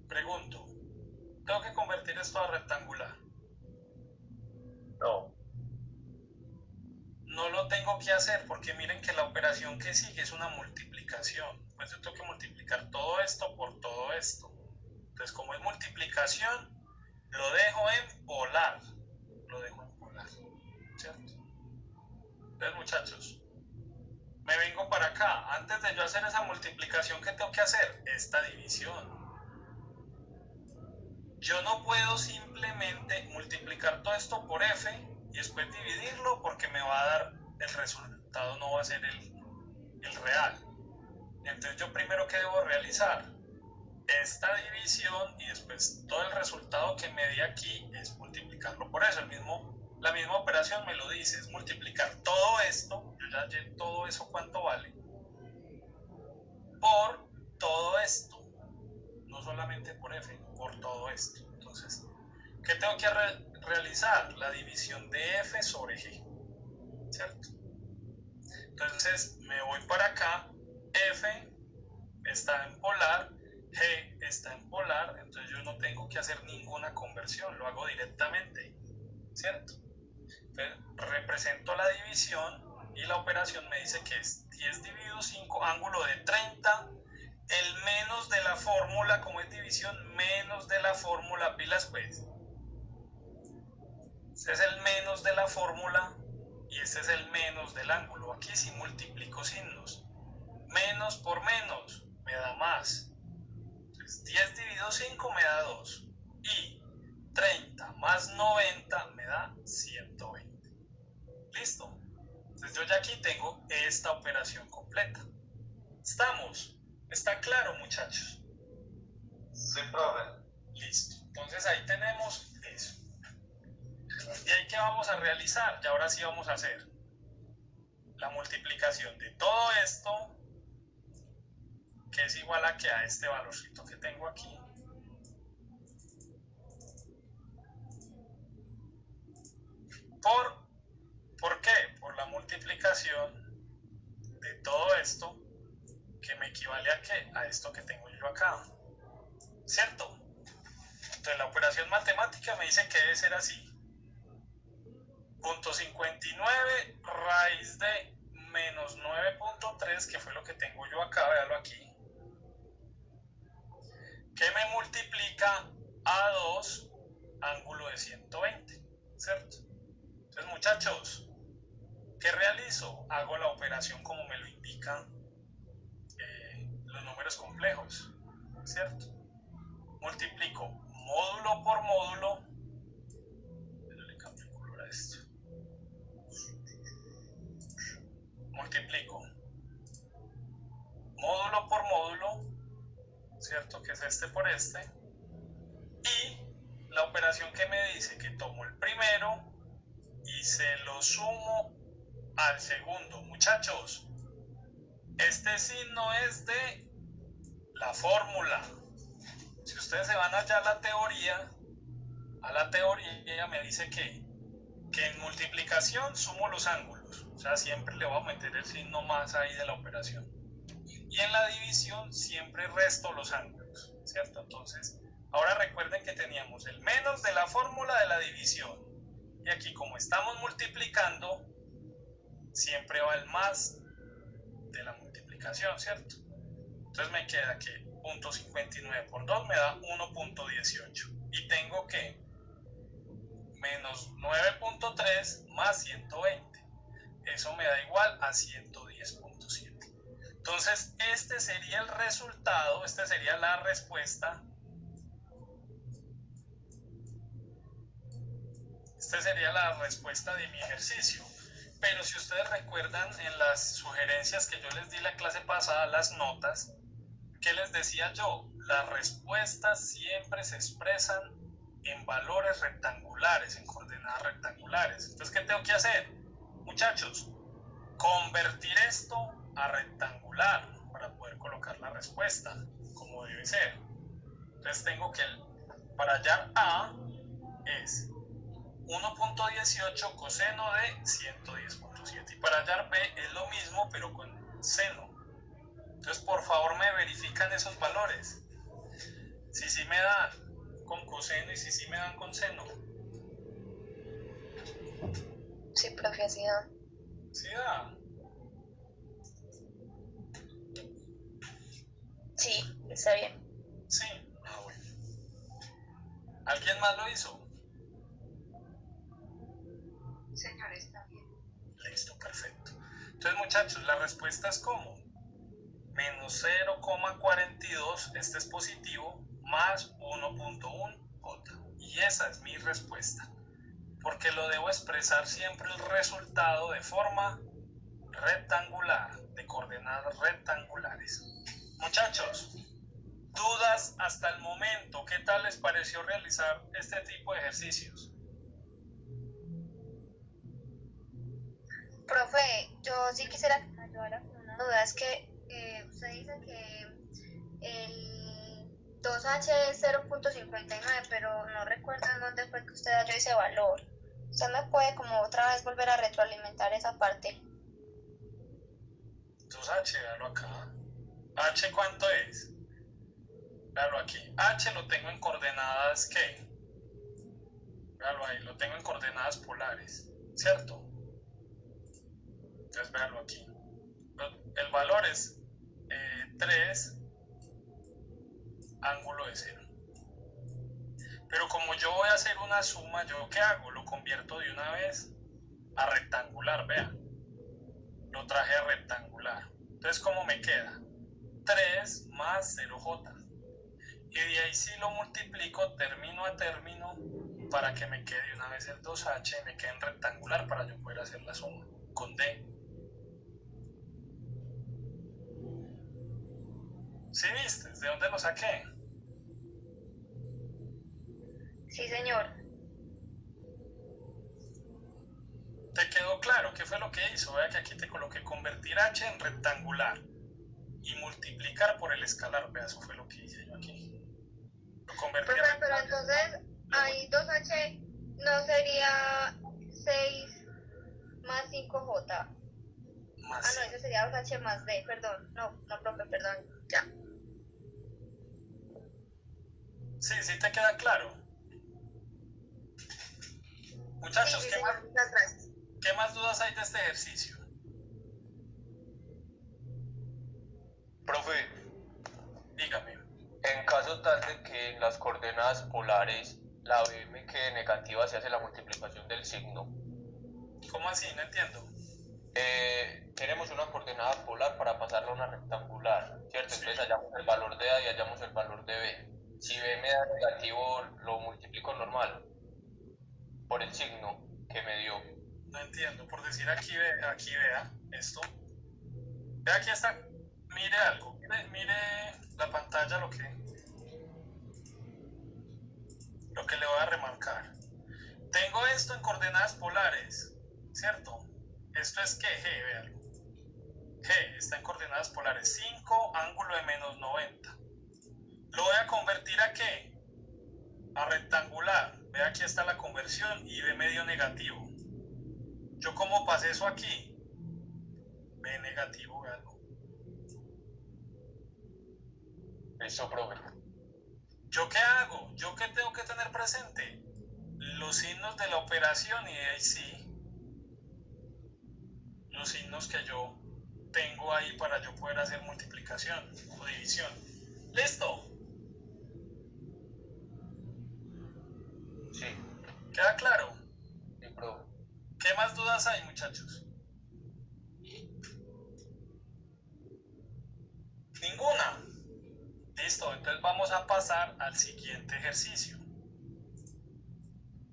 Pregunto. ¿Tengo que convertir esto a rectangular? No. No lo tengo que hacer porque miren que la operación que sigue es una multiplicación. Pues yo tengo que multiplicar todo esto por todo esto. Entonces, como es multiplicación, lo dejo en polar. Lo dejo en polar. ¿Cierto? Entonces, muchachos, me vengo para acá. Antes de yo hacer esa multiplicación, ¿qué tengo que hacer? Esta división. Yo no puedo simplemente multiplicar todo esto por f y después dividirlo porque me va a dar el resultado, no va a ser el real. Entonces yo primero, ¿qué debo realizar? esta división y después todo el resultado que me di aquí es multiplicarlo por eso. La misma operación me lo dice, es multiplicar todo esto, yo ya hallé todo eso cuánto vale, por todo esto, no solamente por f, por todo esto. Entonces, ¿qué tengo que realizar? La división de f sobre g, ¿cierto? Entonces me voy para acá, f está en polar, g está en polar, entonces yo no tengo que hacer ninguna conversión, lo hago directamente, ¿cierto? Entonces represento la división y la operación me dice que es 10 dividido 5, ángulo de 30, el menos de la fórmula, como es división, menos de la fórmula, pilas pues. Este es el menos de la fórmula y este es el menos del ángulo. Aquí sí multiplico signos. Menos por menos me da más. Entonces 10 dividido 5 me da 2. Y 30 más 90 me da 120. ¿Listo? Entonces yo ya aquí tengo esta operación completa. ¿Estamos? ¿Está claro, muchachos? Sí, profe. Listo. Entonces ahí tenemos eso. ¿Y ahí qué vamos a realizar? Y ahora sí vamos a hacer la multiplicación de todo esto, que es igual a que a este valorcito que tengo aquí, ¿por qué? Por la multiplicación de todo esto, que me equivale a ¿qué? A esto que tengo yo acá, ¿cierto? Entonces la operación matemática me dice que debe ser así. Punto 59 raíz de menos 9.3, que fue lo que tengo yo acá, véalo aquí, que me multiplica a 2 ángulo de 120, ¿cierto? Entonces, muchachos, ¿qué realizo? Hago la operación como me lo indican los números complejos, ¿cierto? Multiplico módulo por módulo, le cambio el color a esto, multiplico módulo por módulo, ¿cierto? Que es este por este, y la operación que me dice que tomo el primero y se lo sumo al segundo. Muchachos, este signo es de la fórmula. Si ustedes se van allá a la teoría me dice que en multiplicación sumo los ángulos, o sea, siempre le voy a meter el signo más ahí de la operación, y en la división siempre resto los ángulos, ¿cierto? Entonces, ahora recuerden que teníamos el menos de la fórmula de la división, y aquí como estamos multiplicando, siempre va el más de la multiplicación, ¿cierto? Entonces me queda que 0.59 por 2 me da 1.18, y tengo que menos 9.3 más 120, eso me da igual a 110.7. Entonces este sería el resultado, esta sería la respuesta, de mi ejercicio. Pero si ustedes recuerdan en las sugerencias que yo les di la clase pasada, las notas, ¿qué les decía yo? Las respuestas siempre se expresan en valores rectangulares, en coordenadas rectangulares. Entonces, ¿qué tengo que hacer? Muchachos, convertir esto a rectangular para poder colocar la respuesta como debe ser. Entonces tengo que, para hallar A, es 1.18 coseno de 110.7, y para hallar B es lo mismo pero con seno. Entonces por favor me verifican esos valores, si sí me dan con coseno y si sí me dan con seno. Sí, profe, así da. ¿Sí da? Sí, está bien. Sí. Ah, bueno. ¿Alguien más lo hizo? Señores, también. Listo, perfecto. Entonces, muchachos, la respuesta es como menos 0,42, este es positivo, más 1.1 j. Y esa es mi respuesta, porque lo debo expresar siempre el resultado de forma rectangular, de coordenadas rectangulares. Muchachos, ¿Dudas hasta el momento? ¿Qué tal les pareció realizar este tipo de ejercicios? Profe, yo sí quisiera que me ayudara con una duda. Es que usted dice que el 2H es 0.59, pero no recuerdo en dónde fue que usted halló ese valor. ¿Usted me puede como otra vez volver a retroalimentar esa parte? 2H, véalo acá. ¿H cuánto es? Véalo aquí. H lo tengo en coordenadas, ¿qué? Véalo ahí, lo tengo en coordenadas polares, ¿cierto? Entonces véalo aquí. El valor es 3 ángulo de 0. Pero como yo voy a hacer una suma, ¿yo qué hago? Lo convierto de una vez a rectangular, vea. Lo traje a rectangular. Entonces, ¿cómo me queda? 3 más 0J. Y de ahí sí lo multiplico término a término para que me quede una vez el 2H y me quede en rectangular para yo poder hacer la suma con D. ¿Sí viste? ¿De dónde lo saqué? Sí, señor. ¿Te quedó claro qué fue lo que hizo? Vea que aquí te coloqué convertir H en rectangular y multiplicar por el escalar. Vea, eso fue lo que hice yo aquí. Lo convertí Profe, pero entonces ahí 2H no sería 6 más 5J. más Ah, no, ese sería 2H más D, perdón. No, profe, perdón. Ya. Sí, sí te queda claro. Muchachos, Sí, ¿qué señor, más, muchas gracias. ¿qué más dudas hay de este ejercicio? Profe, Dígame. en caso tal de que en las coordenadas polares la b me quede negativa, se hace la multiplicación del signo. ¿Cómo así? No entiendo. Tenemos una coordenada polar para pasarla a una rectangular, ¿cierto? Sí. Entonces hallamos el valor de A y hallamos el valor de B. Si B me da negativo, lo multiplico normal por el signo que me dio. No entiendo. Por decir aquí, aquí vea esto. Vea aquí está. Mire algo. Mire la pantalla lo que le voy a remarcar. Tengo esto en coordenadas polares, ¿cierto? Esto es que G, véalo. G está en coordenadas polares 5, ángulo de menos 90. ¿Lo voy a convertir a qué? A rectangular. Ve, aquí está la conversión y B medio negativo. ¿Yo cómo pasé eso aquí? B negativo, véalo. Listo, profe. ¿Yo qué hago? ¿Yo qué tengo que tener presente? Los signos de la operación y de ahí sí. Los signos que yo tengo ahí para yo poder hacer multiplicación o división. ¿Listo? Sí. ¿Queda claro? Sí, profe. ¿Qué más dudas hay, muchachos? ¿Ninguna? Listo, entonces vamos a pasar al siguiente ejercicio.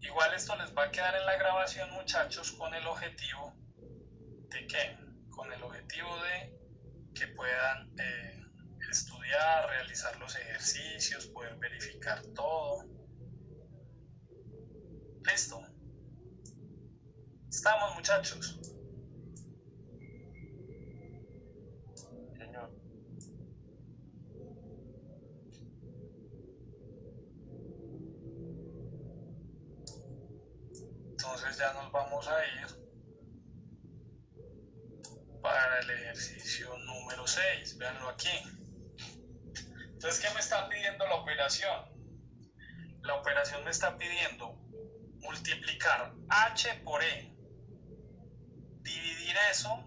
Igual esto les va a quedar en la grabación, muchachos, con el objetivo de ¿qué? Con el objetivo de que puedan estudiar, realizar los ejercicios, poder verificar todo. ¿Listo? ¿Estamos, muchachos? Señor. Entonces ya nos vamos a ir para el ejercicio número 6. Véanlo aquí. Entonces, ¿qué me está pidiendo la operación? La operación me está pidiendo multiplicar H por E. Dividir eso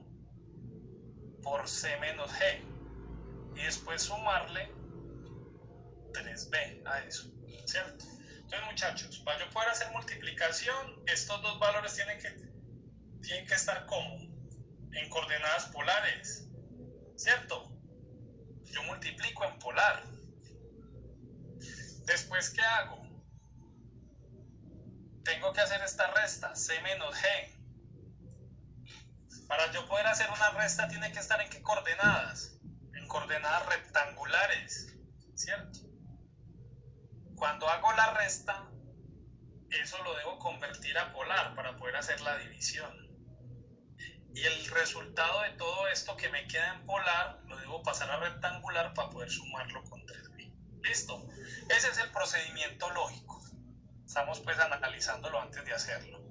por C menos G. Y después sumarle 3B a eso. ¿Cierto? Entonces, muchachos, para yo poder hacer multiplicación, estos dos valores tienen que estar como en coordenadas polares, ¿cierto? Yo multiplico en polar. Después, ¿qué hago? Tengo que hacer esta resta, C menos G. Para yo poder hacer una resta tiene que estar en qué coordenadas? En coordenadas rectangulares, ¿cierto? Cuando hago la resta, eso lo debo convertir a polar para poder hacer la división. Y el resultado de todo esto que me queda en polar, lo debo pasar a rectangular para poder sumarlo con 3b. ¿Listo? Ese es el procedimiento lógico. Estamos pues analizándolo antes de hacerlo.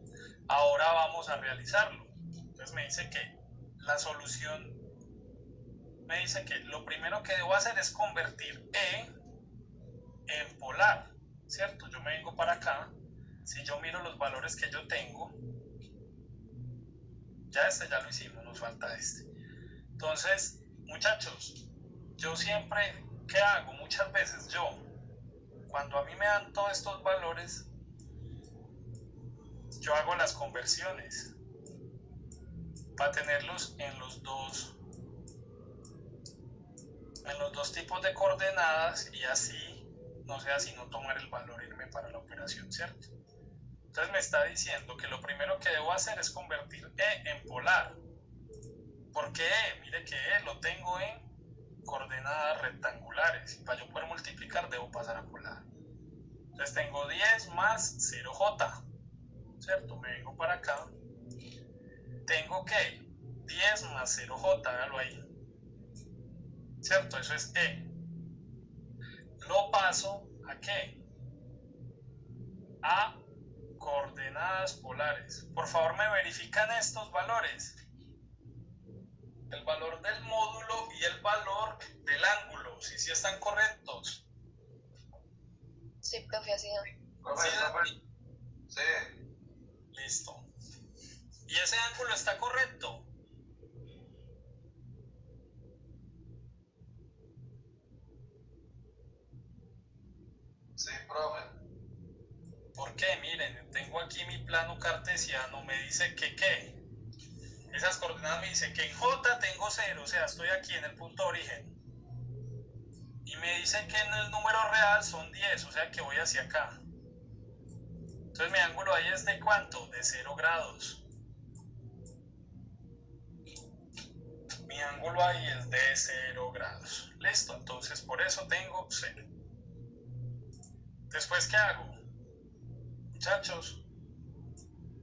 Ahora vamos a realizarlo. Entonces me dice que la solución, me dice que lo primero que debo hacer es convertir E en polar, ¿cierto? Yo me vengo para acá. Si yo miro los valores que yo tengo, ya ya lo hicimos, nos falta este. Entonces, muchachos, yo siempre, ¿qué hago? Muchas veces yo, cuando a mí me dan todos estos valores, yo hago las conversiones para tenerlos en los dos tipos de coordenadas y así no sea sino tomar el valor e irme para la operación, ¿cierto? Entonces me está diciendo que lo primero que debo hacer es convertir E en polar. ¿Por qué E? Mire que E lo tengo en coordenadas rectangulares y para yo poder multiplicar debo pasar a polar. Entonces tengo 10 más 0j, ¿cierto? Me vengo para acá. Tengo que 10 más 0j, hágalo ahí, ¿cierto? Eso es E. Lo paso ¿a qué? A coordenadas polares. Por favor, me verifican estos valores. El valor del módulo y el valor del ángulo, si sí están correctos. Sí, profe, así es. Sí. Listo. ¿Y ese ángulo está correcto? Sí, profe. ¿Por qué? Miren, tengo aquí mi plano cartesiano, me dice que ¿qué? Esas coordenadas me dicen que en J tengo 0, o sea, estoy aquí en el punto de origen. Y me dice que en el número real son 10, o sea que voy hacia acá. Entonces mi ángulo ahí es de ¿cuánto? De 0 grados. Mi ángulo ahí es de 0 grados. Listo, entonces por eso tengo 0. Después, ¿qué hago? Muchachos,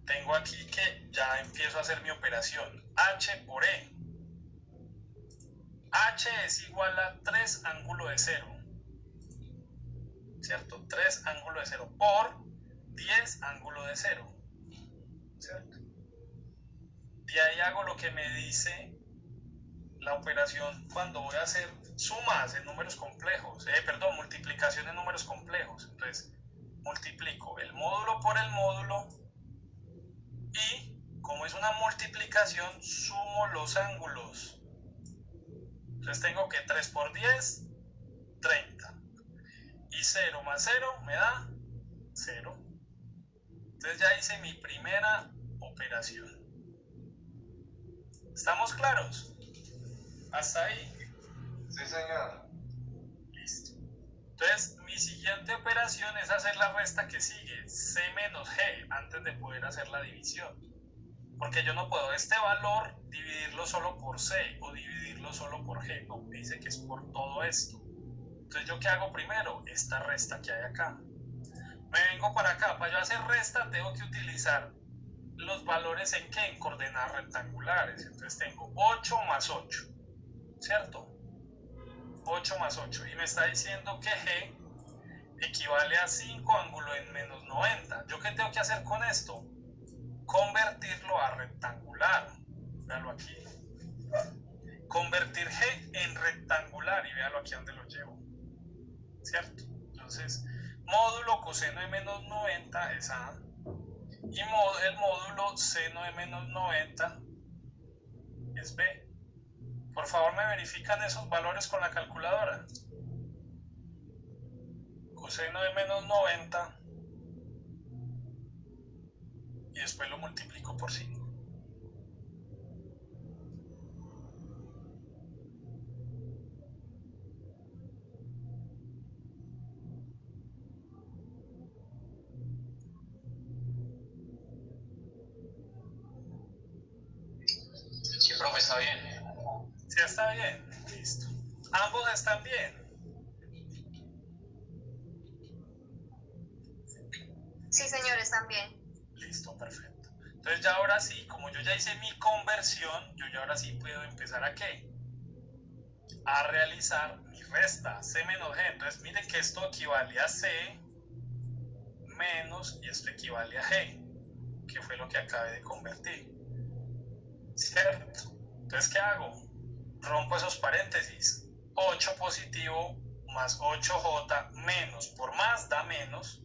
tengo aquí que ya empiezo a hacer mi operación. H por E. H es igual a 3 ángulo de 0. ¿Cierto? 3 ángulo de 0 por 10 ángulo de 0. ¿Cierto? De ahí hago lo que me dice la operación cuando voy a hacer sumas en números complejos. Perdón, multiplicación en números complejos. Entonces, multiplico el módulo por el módulo y, como es una multiplicación, sumo los ángulos. Entonces tengo que 3 por 10, 30. Y 0 más 0 me da 0. Entonces ya hice mi primera operación. ¿Estamos claros? ¿Hasta ahí? Sí, señor. Listo. Entonces mi siguiente operación es hacer la resta que sigue, C menos G, antes de poder hacer la división. Porque yo no puedo este valor dividirlo solo por C o dividirlo solo por G. No, me dice que es por todo esto. Entonces, ¿yo qué hago primero? Esta resta que hay acá. Me vengo para acá. Para yo hacer resta tengo que utilizar los valores en ¿qué? En coordenadas rectangulares. Entonces tengo 8 más 8, ¿cierto? 8 más 8. Y me está diciendo que G equivale a 5 ángulo en menos 90. ¿Yo qué tengo que hacer con esto? Convertirlo a rectangular. Véalo aquí. Convertir G en rectangular y véalo aquí donde lo llevo. ¿Cierto? Entonces, módulo coseno de menos 90 es A. Y el módulo seno de menos 90 es B. Por favor, me verifican esos valores con la calculadora. Coseno de menos 90 y después lo multiplico por 5. Sí, profe, está bien. ¿Sí está bien? Listo. ¿Ambos están bien? 3 también. Listo, perfecto. Entonces ya ahora sí, como yo ya hice mi conversión, yo ya ahora sí puedo empezar a ¿qué? A realizar mi resta, C menos G. Entonces miren que esto equivale a C menos, y esto equivale a G, que fue lo que acabé de convertir. ¿Cierto? Entonces, ¿qué hago? Rompo esos paréntesis. 8 positivo más 8J menos por más da menos,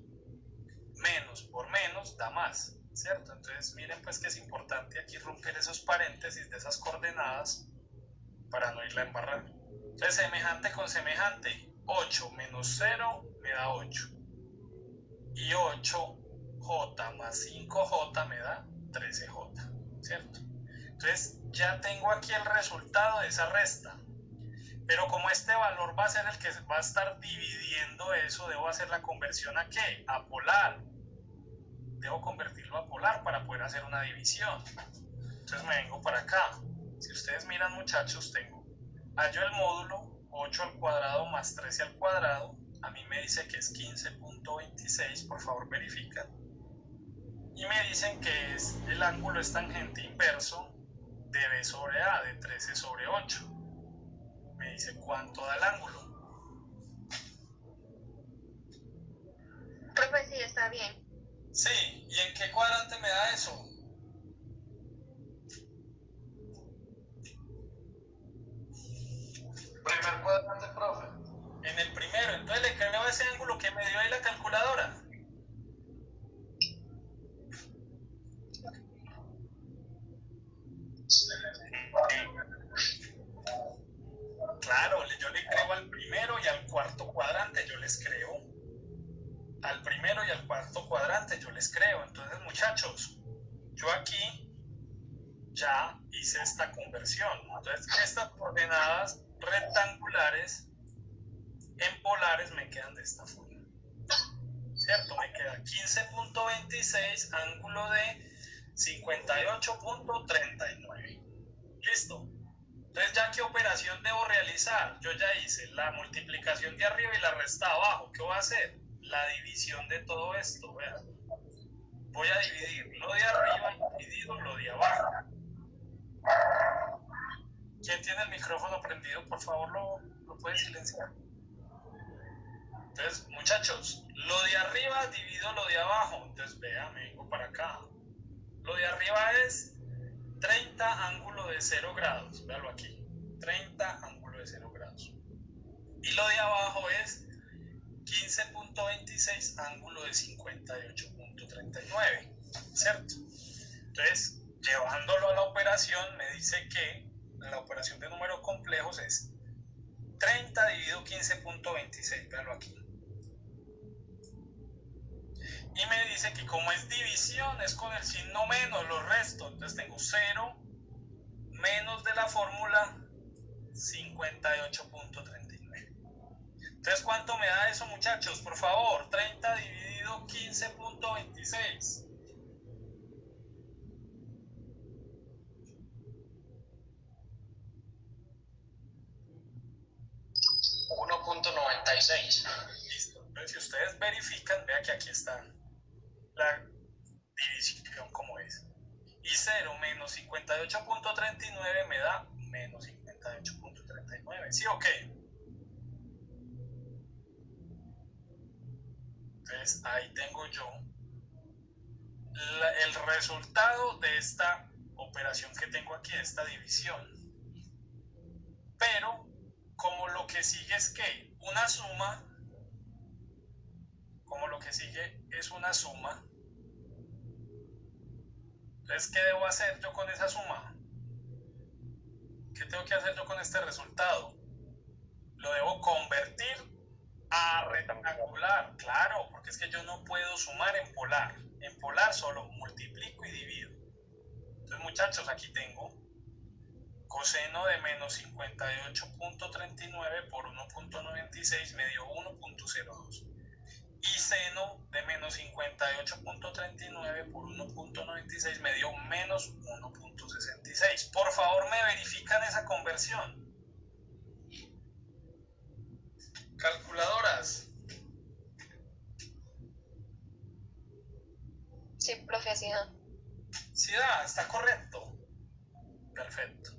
menos por menos da más, ¿cierto? Entonces miren pues que es importante aquí romper esos paréntesis de esas coordenadas para no irla embarrando. Entonces semejante con semejante, 8 menos 0 me da 8 y 8J más 5J me da 13J, ¿cierto? Entonces ya tengo aquí el resultado de esa resta. Pero como este valor va a ser el que va a estar dividiendo eso, debo hacer la conversión ¿a qué? A polar. Debo convertirlo a polar para poder hacer una división. Entonces me vengo para acá. Si ustedes miran, muchachos, tengo hallo el módulo 8 al cuadrado más 13 al cuadrado. A mí me dice que es 15.26, por favor verifican. Y me dicen que el ángulo es tangente inverso de B sobre A, de 13 sobre 8. Me dice cuánto da el ángulo. Profe, sí, está bien. Sí, ¿y en qué cuadrante me da eso? Primer cuadrante, profe. En el primero. Entonces le creo ese ángulo que me dio ahí la calculadora. Claro, yo le creo al primero y al cuarto cuadrante, yo les creo. Al primero y al cuarto cuadrante yo les creo. Entonces, muchachos, yo aquí ya hice esta conversión. Entonces, estas coordenadas rectangulares en polares me quedan de esta forma. ¿Cierto? Me queda 15.26 ángulo de 58.39. ¿Listo? Entonces, ¿ya qué operación debo realizar? Yo ya hice la multiplicación de arriba y la resta de abajo. ¿Qué voy a hacer? La división de todo esto. Vean. Voy a dividir lo de arriba dividido lo de abajo. ¿Quién tiene el micrófono prendido? Por favor, lo puede silenciar. Entonces, muchachos, lo de arriba divido lo de abajo. Entonces, vean, me vengo para acá. Lo de arriba es 30 ángulo de 0 grados. Véanlo aquí. 30 ángulo de 0 grados. Y lo de abajo es 15.26 ángulo de 58.39. ¿Cierto? Entonces, llevándolo a la operación, me dice que la operación de números complejos es 30 dividido 15.26. Véanlo aquí. Y me dice que como es división, es con el signo menos, los restos. Entonces tengo 0 menos de la fórmula 58.39. Entonces, ¿cuánto me da eso, muchachos? Por favor, 30 dividido 15.26. Listo. Entonces, si ustedes verifican, vean que aquí está la división como es. Y 0 menos 58.39 me da menos 58.39. ¿Sí o qué? Entonces, ahí tengo yo el resultado de esta operación que tengo aquí, de esta división. Pero, como lo que sigue es que una suma, como lo que sigue es una suma, entonces, ¿qué debo hacer yo con esa suma? ¿Qué tengo que hacer yo con este resultado? Lo debo convertir a rectangular, claro, porque es que yo no puedo sumar en polar. En polar solo multiplico y divido. Entonces, muchachos, aquí tengo coseno de menos 58.39 por 1.96 me dio 1.02. Y seno de menos 58.39 por 1.96 me dio menos 1.66. Por favor, me verifican esa conversión. Calculadoras. Sí, profe, así da. Sí da, está correcto. Perfecto.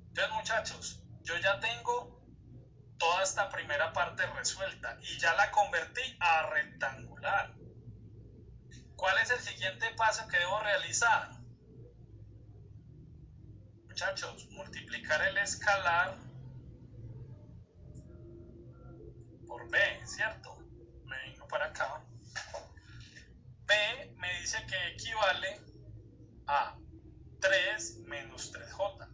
Entonces, muchachos, yo ya tengo toda esta primera parte resuelta y ya la convertí a rectangular. ¿Cuál es el siguiente paso que debo realizar? Muchachos, multiplicar el escalar por b, ¿cierto? Me vengo para acá. B me dice que equivale a 3 menos 3j.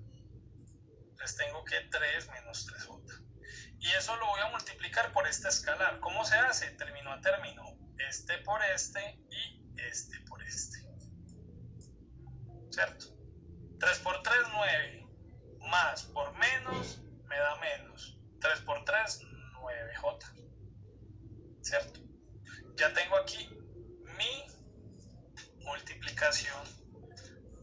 Entonces tengo que 3 menos 3j. Y eso lo voy a multiplicar por este escalar. ¿Cómo se hace? Término a término. Este por este y este por este. ¿Cierto? 3 por 3, 9. Más por menos me da menos. 3 por 3, 9j. ¿Cierto? Ya tengo aquí mi multiplicación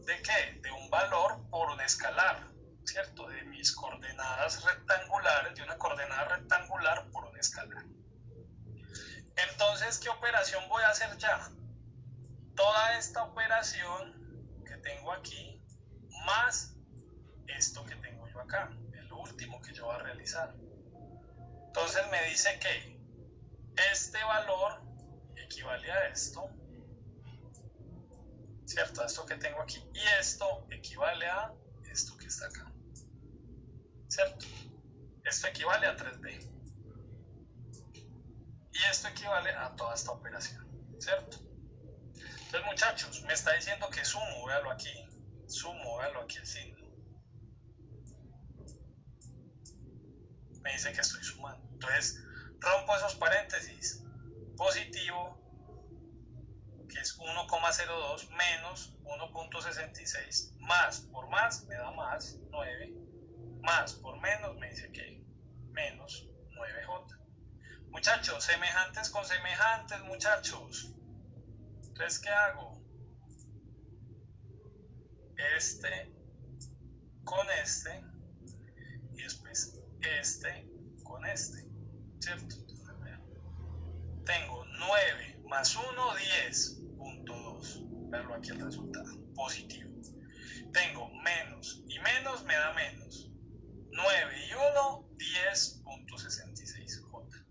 ¿de qué? De un valor por un escalar, ¿cierto? De mis coordenadas rectangulares, de una coordenada rectangular por un escalar. Entonces, ¿qué operación voy a hacer ya? Toda esta operación que tengo aquí, más esto que tengo yo acá, el último que yo voy a realizar. Entonces me dice que este valor equivale a esto, ¿cierto? A esto que tengo aquí. Y esto equivale a esto que está acá, ¿cierto? Esto equivale a 3b. Y esto equivale a toda esta operación, ¿cierto? Entonces, muchachos, me está diciendo que sumo, véalo aquí. Sumo, véalo aquí el signo. Me dice que estoy sumando. Entonces, rompo esos paréntesis. Positivo, que es 1,02 menos 1,66. Más por más me da más 9. Más por menos me dice que menos 9j. Muchachos, semejantes con semejantes, muchachos. Entonces, ¿qué hago? Este con este y después este con este, ¿cierto? Entonces, vean. Tengo 9 más 1, 10.2. Veanlo aquí el resultado, positivo. Tengo menos y menos me da menos. 9 y 1, 10.66j.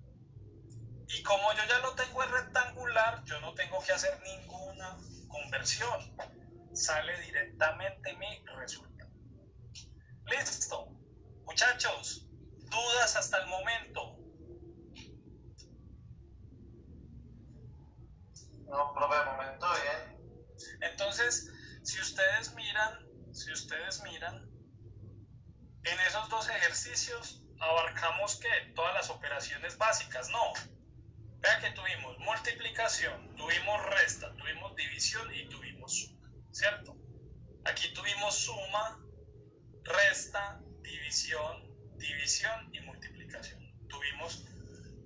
Y como yo ya lo tengo en rectangular, yo no tengo que hacer ninguna conversión. Sale directamente mi resultado. Listo. Muchachos, dudas hasta el momento. No, profe, de momento bien. Entonces, si ustedes miran, en esos dos ejercicios abarcamos que todas las operaciones básicas, no. Vea que tuvimos multiplicación, tuvimos resta, tuvimos división y tuvimos suma, ¿cierto? Aquí tuvimos suma, resta, división y multiplicación. Tuvimos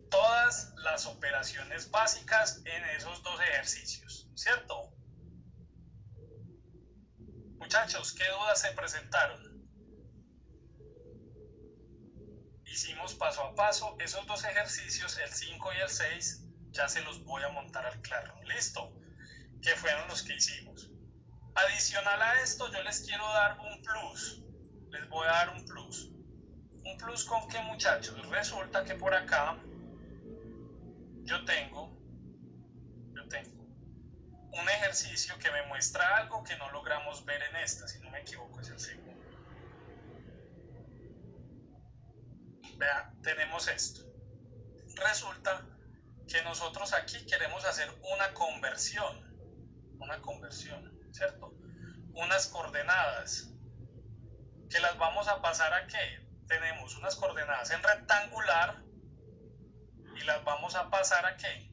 todas las operaciones básicas en esos dos ejercicios, ¿cierto? Muchachos, ¿qué dudas se presentaron? Hicimos paso a paso esos dos ejercicios, el 5 y el 6, ya se los voy a montar al claro. ¿Listo? Que fueron los que hicimos. Adicional a esto, yo les quiero dar un plus. Les voy a dar un plus. ¿Un plus con qué, muchachos? Resulta que por acá yo tengo un ejercicio que me muestra algo que no logramos ver en esta, si no me equivoco es el segundo. Vea, tenemos esto. Resulta que nosotros aquí queremos hacer una conversión, ¿cierto? Unas coordenadas que las vamos a pasar a ¿qué? Tenemos unas coordenadas en rectangular y las vamos a pasar a ¿qué?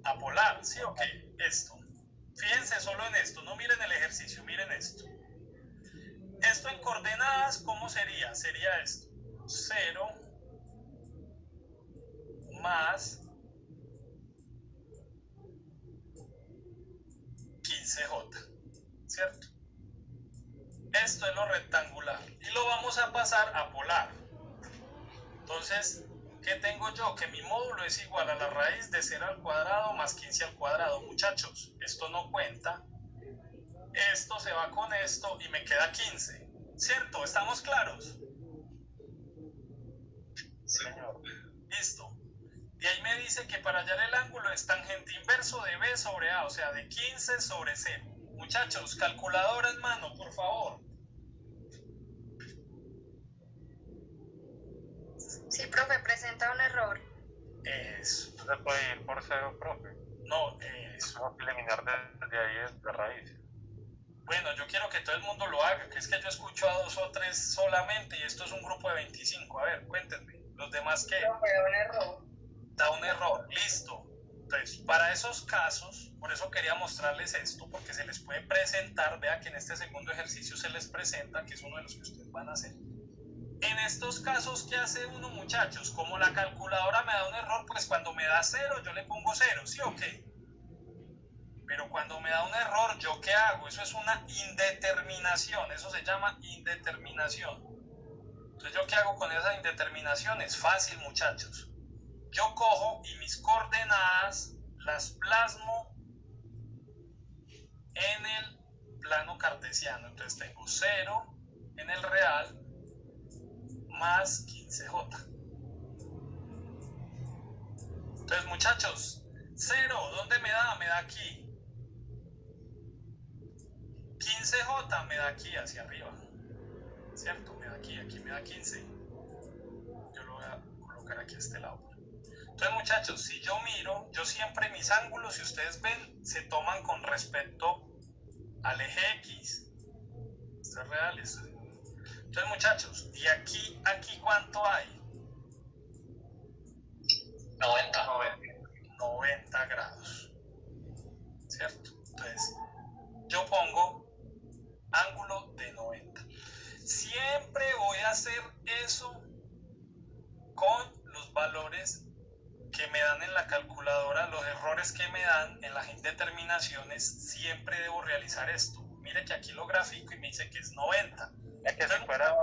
A polar, ¿sí o qué? Esto. Fíjense solo en esto, no miren el ejercicio, miren esto. Esto en coordenadas, ¿cómo sería? Sería esto. 0 más 15j, ¿cierto? Esto es lo rectangular y lo vamos a pasar a polar. Entonces, ¿Qué tengo yo? Que mi módulo es igual a la raíz de 0 al cuadrado más 15 al cuadrado. Muchachos, esto no cuenta. Esto se va con esto y me queda 15. ¿Cierto? ¿Estamos claros? Señor. Listo. Y ahí me dice que para hallar el ángulo es tangente inverso de B sobre A, o sea, de 15 sobre 0. Muchachos, calculadora en mano, por favor. Sí, profe, presenta un error. Eso. No se puede ir por 0, profe. No, eso. Vamos a eliminar desde ahí de raíz. Bueno, yo quiero que todo el mundo lo haga, que es que yo escucho a 2 o 3 solamente y esto es un grupo de 25. A ver, cuéntenme. ¿Los demás qué? No, fue un error. Da un error, listo. Entonces, para esos casos, por eso quería mostrarles esto, porque se les puede presentar, vea que en este segundo ejercicio se les presenta, que es uno de los que ustedes van a hacer. En estos casos, ¿qué hace uno, muchachos? Como la calculadora me da un error, pues cuando me da 0, yo le pongo 0, ¿sí o qué? Pero cuando me da un error, ¿yo qué hago? Eso es una indeterminación, eso se llama indeterminación. Entonces, ¿yo qué hago con esa indeterminación? Es fácil, muchachos. Yo cojo y mis coordenadas las plasmo en el plano cartesiano. Entonces tengo 0 en el real más 15J. Entonces, muchachos, 0, ¿dónde me da? Me da aquí. 15J me da aquí hacia arriba. ¿Cierto? Me da aquí, aquí me da 15. Yo lo voy a colocar aquí a este lado. Entonces, muchachos, si yo miro, yo siempre mis ángulos, si ustedes ven, se toman con respecto al eje X. Esto es real, esto es... Entonces, muchachos, ¿y aquí cuánto hay? 90 grados. ¿Cierto? Entonces, yo pongo ángulo de 90. Siempre voy a hacer eso con los valores que me dan en la calculadora, los errores que me dan en las indeterminaciones, siempre debo realizar esto. Mire que aquí lo grafico y me dice que es 90. Es que Entonces, si fuera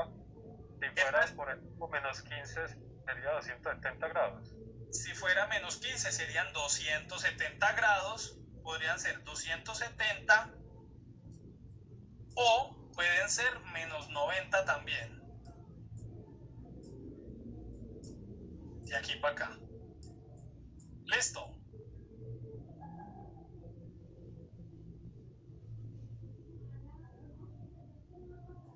por ejemplo menos 15 sería 270 grados. Si fuera menos 15 serían 270 grados, podrían ser 270 o pueden ser menos 90 también. De aquí para acá. ¿Listo?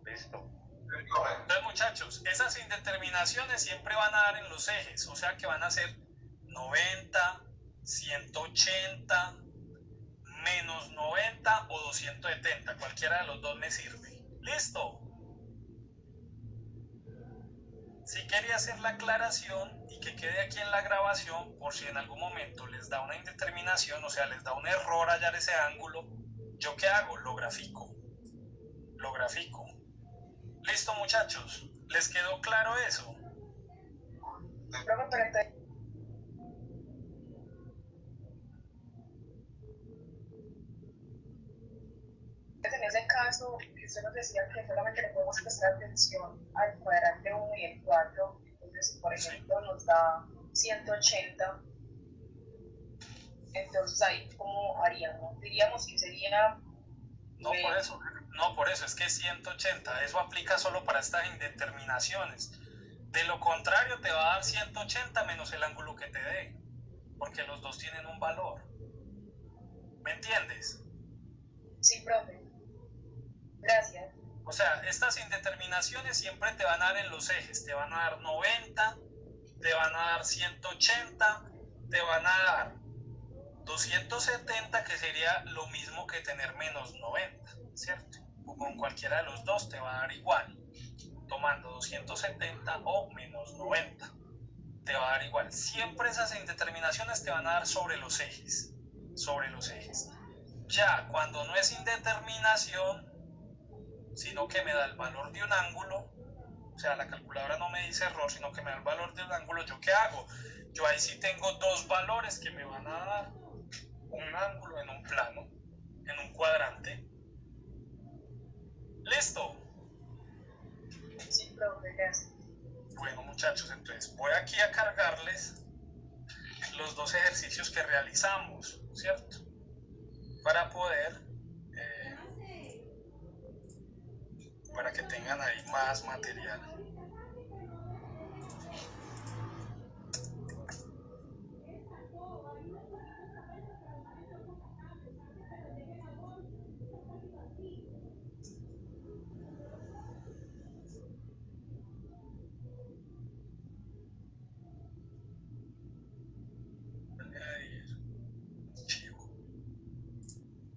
Listo. Entonces, muchachos, esas indeterminaciones siempre van a dar en los ejes, o sea que van a ser 90, 180, menos 90 o 270, cualquiera de los dos me sirve. ¿Listo? Sí quería hacer la aclaración y que quede aquí en la grabación por si en algún momento les da una indeterminación, o sea, les da un error hallar ese ángulo. ¿Yo qué hago? Lo grafico. Lo grafico. ¿Listo, muchachos? ¿Les quedó claro eso? Profe, pero entonces, en ese caso, que usted nos decía que solamente le podemos prestar atención al cuadrante 1 y el 4, entonces, si por ejemplo nos da 180, entonces ahí, ¿cómo haríamos? Diríamos que sería... No por eso, es que 180, eso aplica solo para estas indeterminaciones. De lo contrario, te va a dar 180 menos el ángulo que te dé, porque los dos tienen un valor. ¿Me entiendes? Sí, profe. Gracias. O sea, estas indeterminaciones siempre te van a dar en los ejes, te van a dar 90, te van a dar 180, te van a dar 270, que sería lo mismo que tener menos 90, ¿cierto? O con cualquiera de los dos te va a dar igual, tomando 270 o menos 90, te va a dar igual. Siempre esas indeterminaciones te van a dar sobre los ejes, sobre los ejes. Ya, cuando no es indeterminación, sino que me da el valor de un ángulo, o sea, la calculadora no me dice error, sino que me da el valor de un ángulo, ¿yo qué hago? Yo ahí sí tengo dos valores que me van a dar un ángulo en un plano, en un cuadrante. ¿Listo? Sí, profe, gracias. Bueno, muchachos, entonces voy aquí a cargar ejercicios que realizamos, ¿cierto? Para poder, para que tengan ahí más material.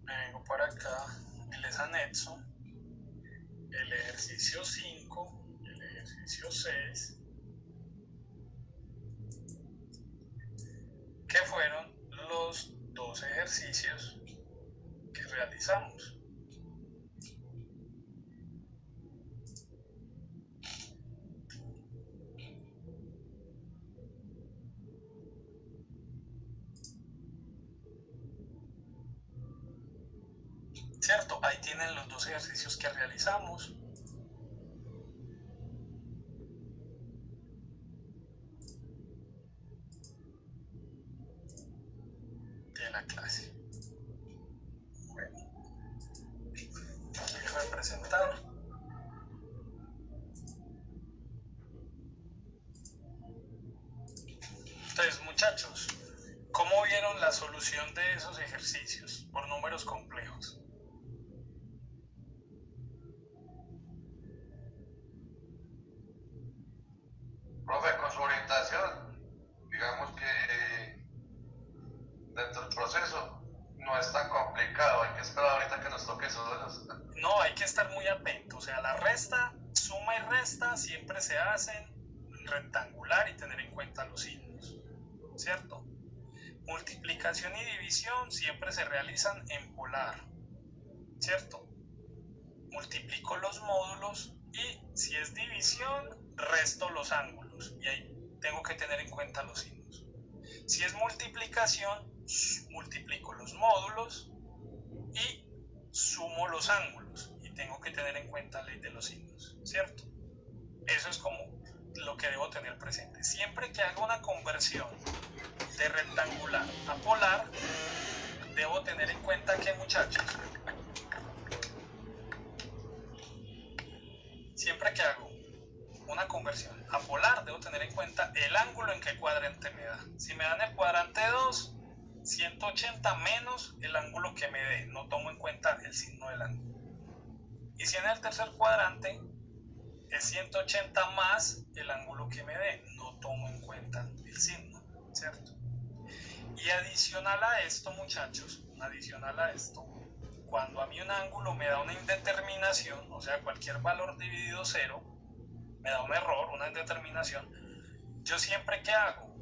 Vengo por acá y les anexo el ejercicio 5 y el ejercicio 6, que fueron los dos ejercicios que realizamos. ¿Cierto? Ahí tienen los dos ejercicios que realizamos. De la clase. Bueno, aquí representar. Entonces, muchachos, ¿cómo vieron la solución de esos ejercicios por números complejos? Profe, con su orientación, digamos que dentro del proceso no es tan complicado, hay que esperar ahorita que nos toque esos. No, hay que estar muy atento. O sea, la resta, suma y resta siempre se hacen rectangular y tener en cuenta los signos, ¿cierto? Multiplicación y división siempre se realizan en polar, ¿cierto? Multiplico los módulos y si es división, resto los ángulos y ahí tengo que tener en cuenta los signos. Si es multiplicación, multiplico los módulos y sumo los ángulos y tengo que tener en cuenta la ley de los signos, ¿cierto? Eso es como lo que debo tener presente. Siempre que haga una conversión de rectangular a polar, debo tener en cuenta que, muchachos, siempre que hago una conversión a polar, debo tener en cuenta el ángulo en qué cuadrante me da. Si me dan el cuadrante 2, 180 menos el ángulo que me dé, no tomo en cuenta el signo del ángulo. Y si en el tercer cuadrante es 180 más el ángulo que me dé, no tomo en cuenta el signo, ¿cierto? Y adicional a esto, muchachos, adicional a esto, cuando a mí un ángulo me da una indeterminación, o sea, cualquier valor dividido 0, me da un error, una indeterminación, yo siempre que hago,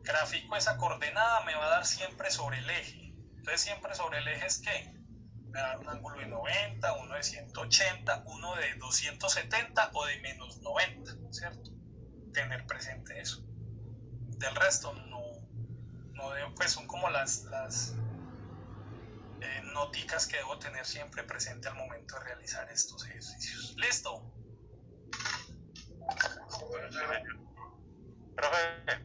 grafico esa coordenada, me va a dar siempre sobre el eje. Entonces siempre sobre el eje es ¿qué? Me va a dar un ángulo de 90, uno de 180, uno de 270 o de menos 90, ¿cierto? Tener presente eso. Del resto no debo, pues son como las noticas que debo tener siempre presente al momento de realizar estos ejercicios. ¿Listo? Profe,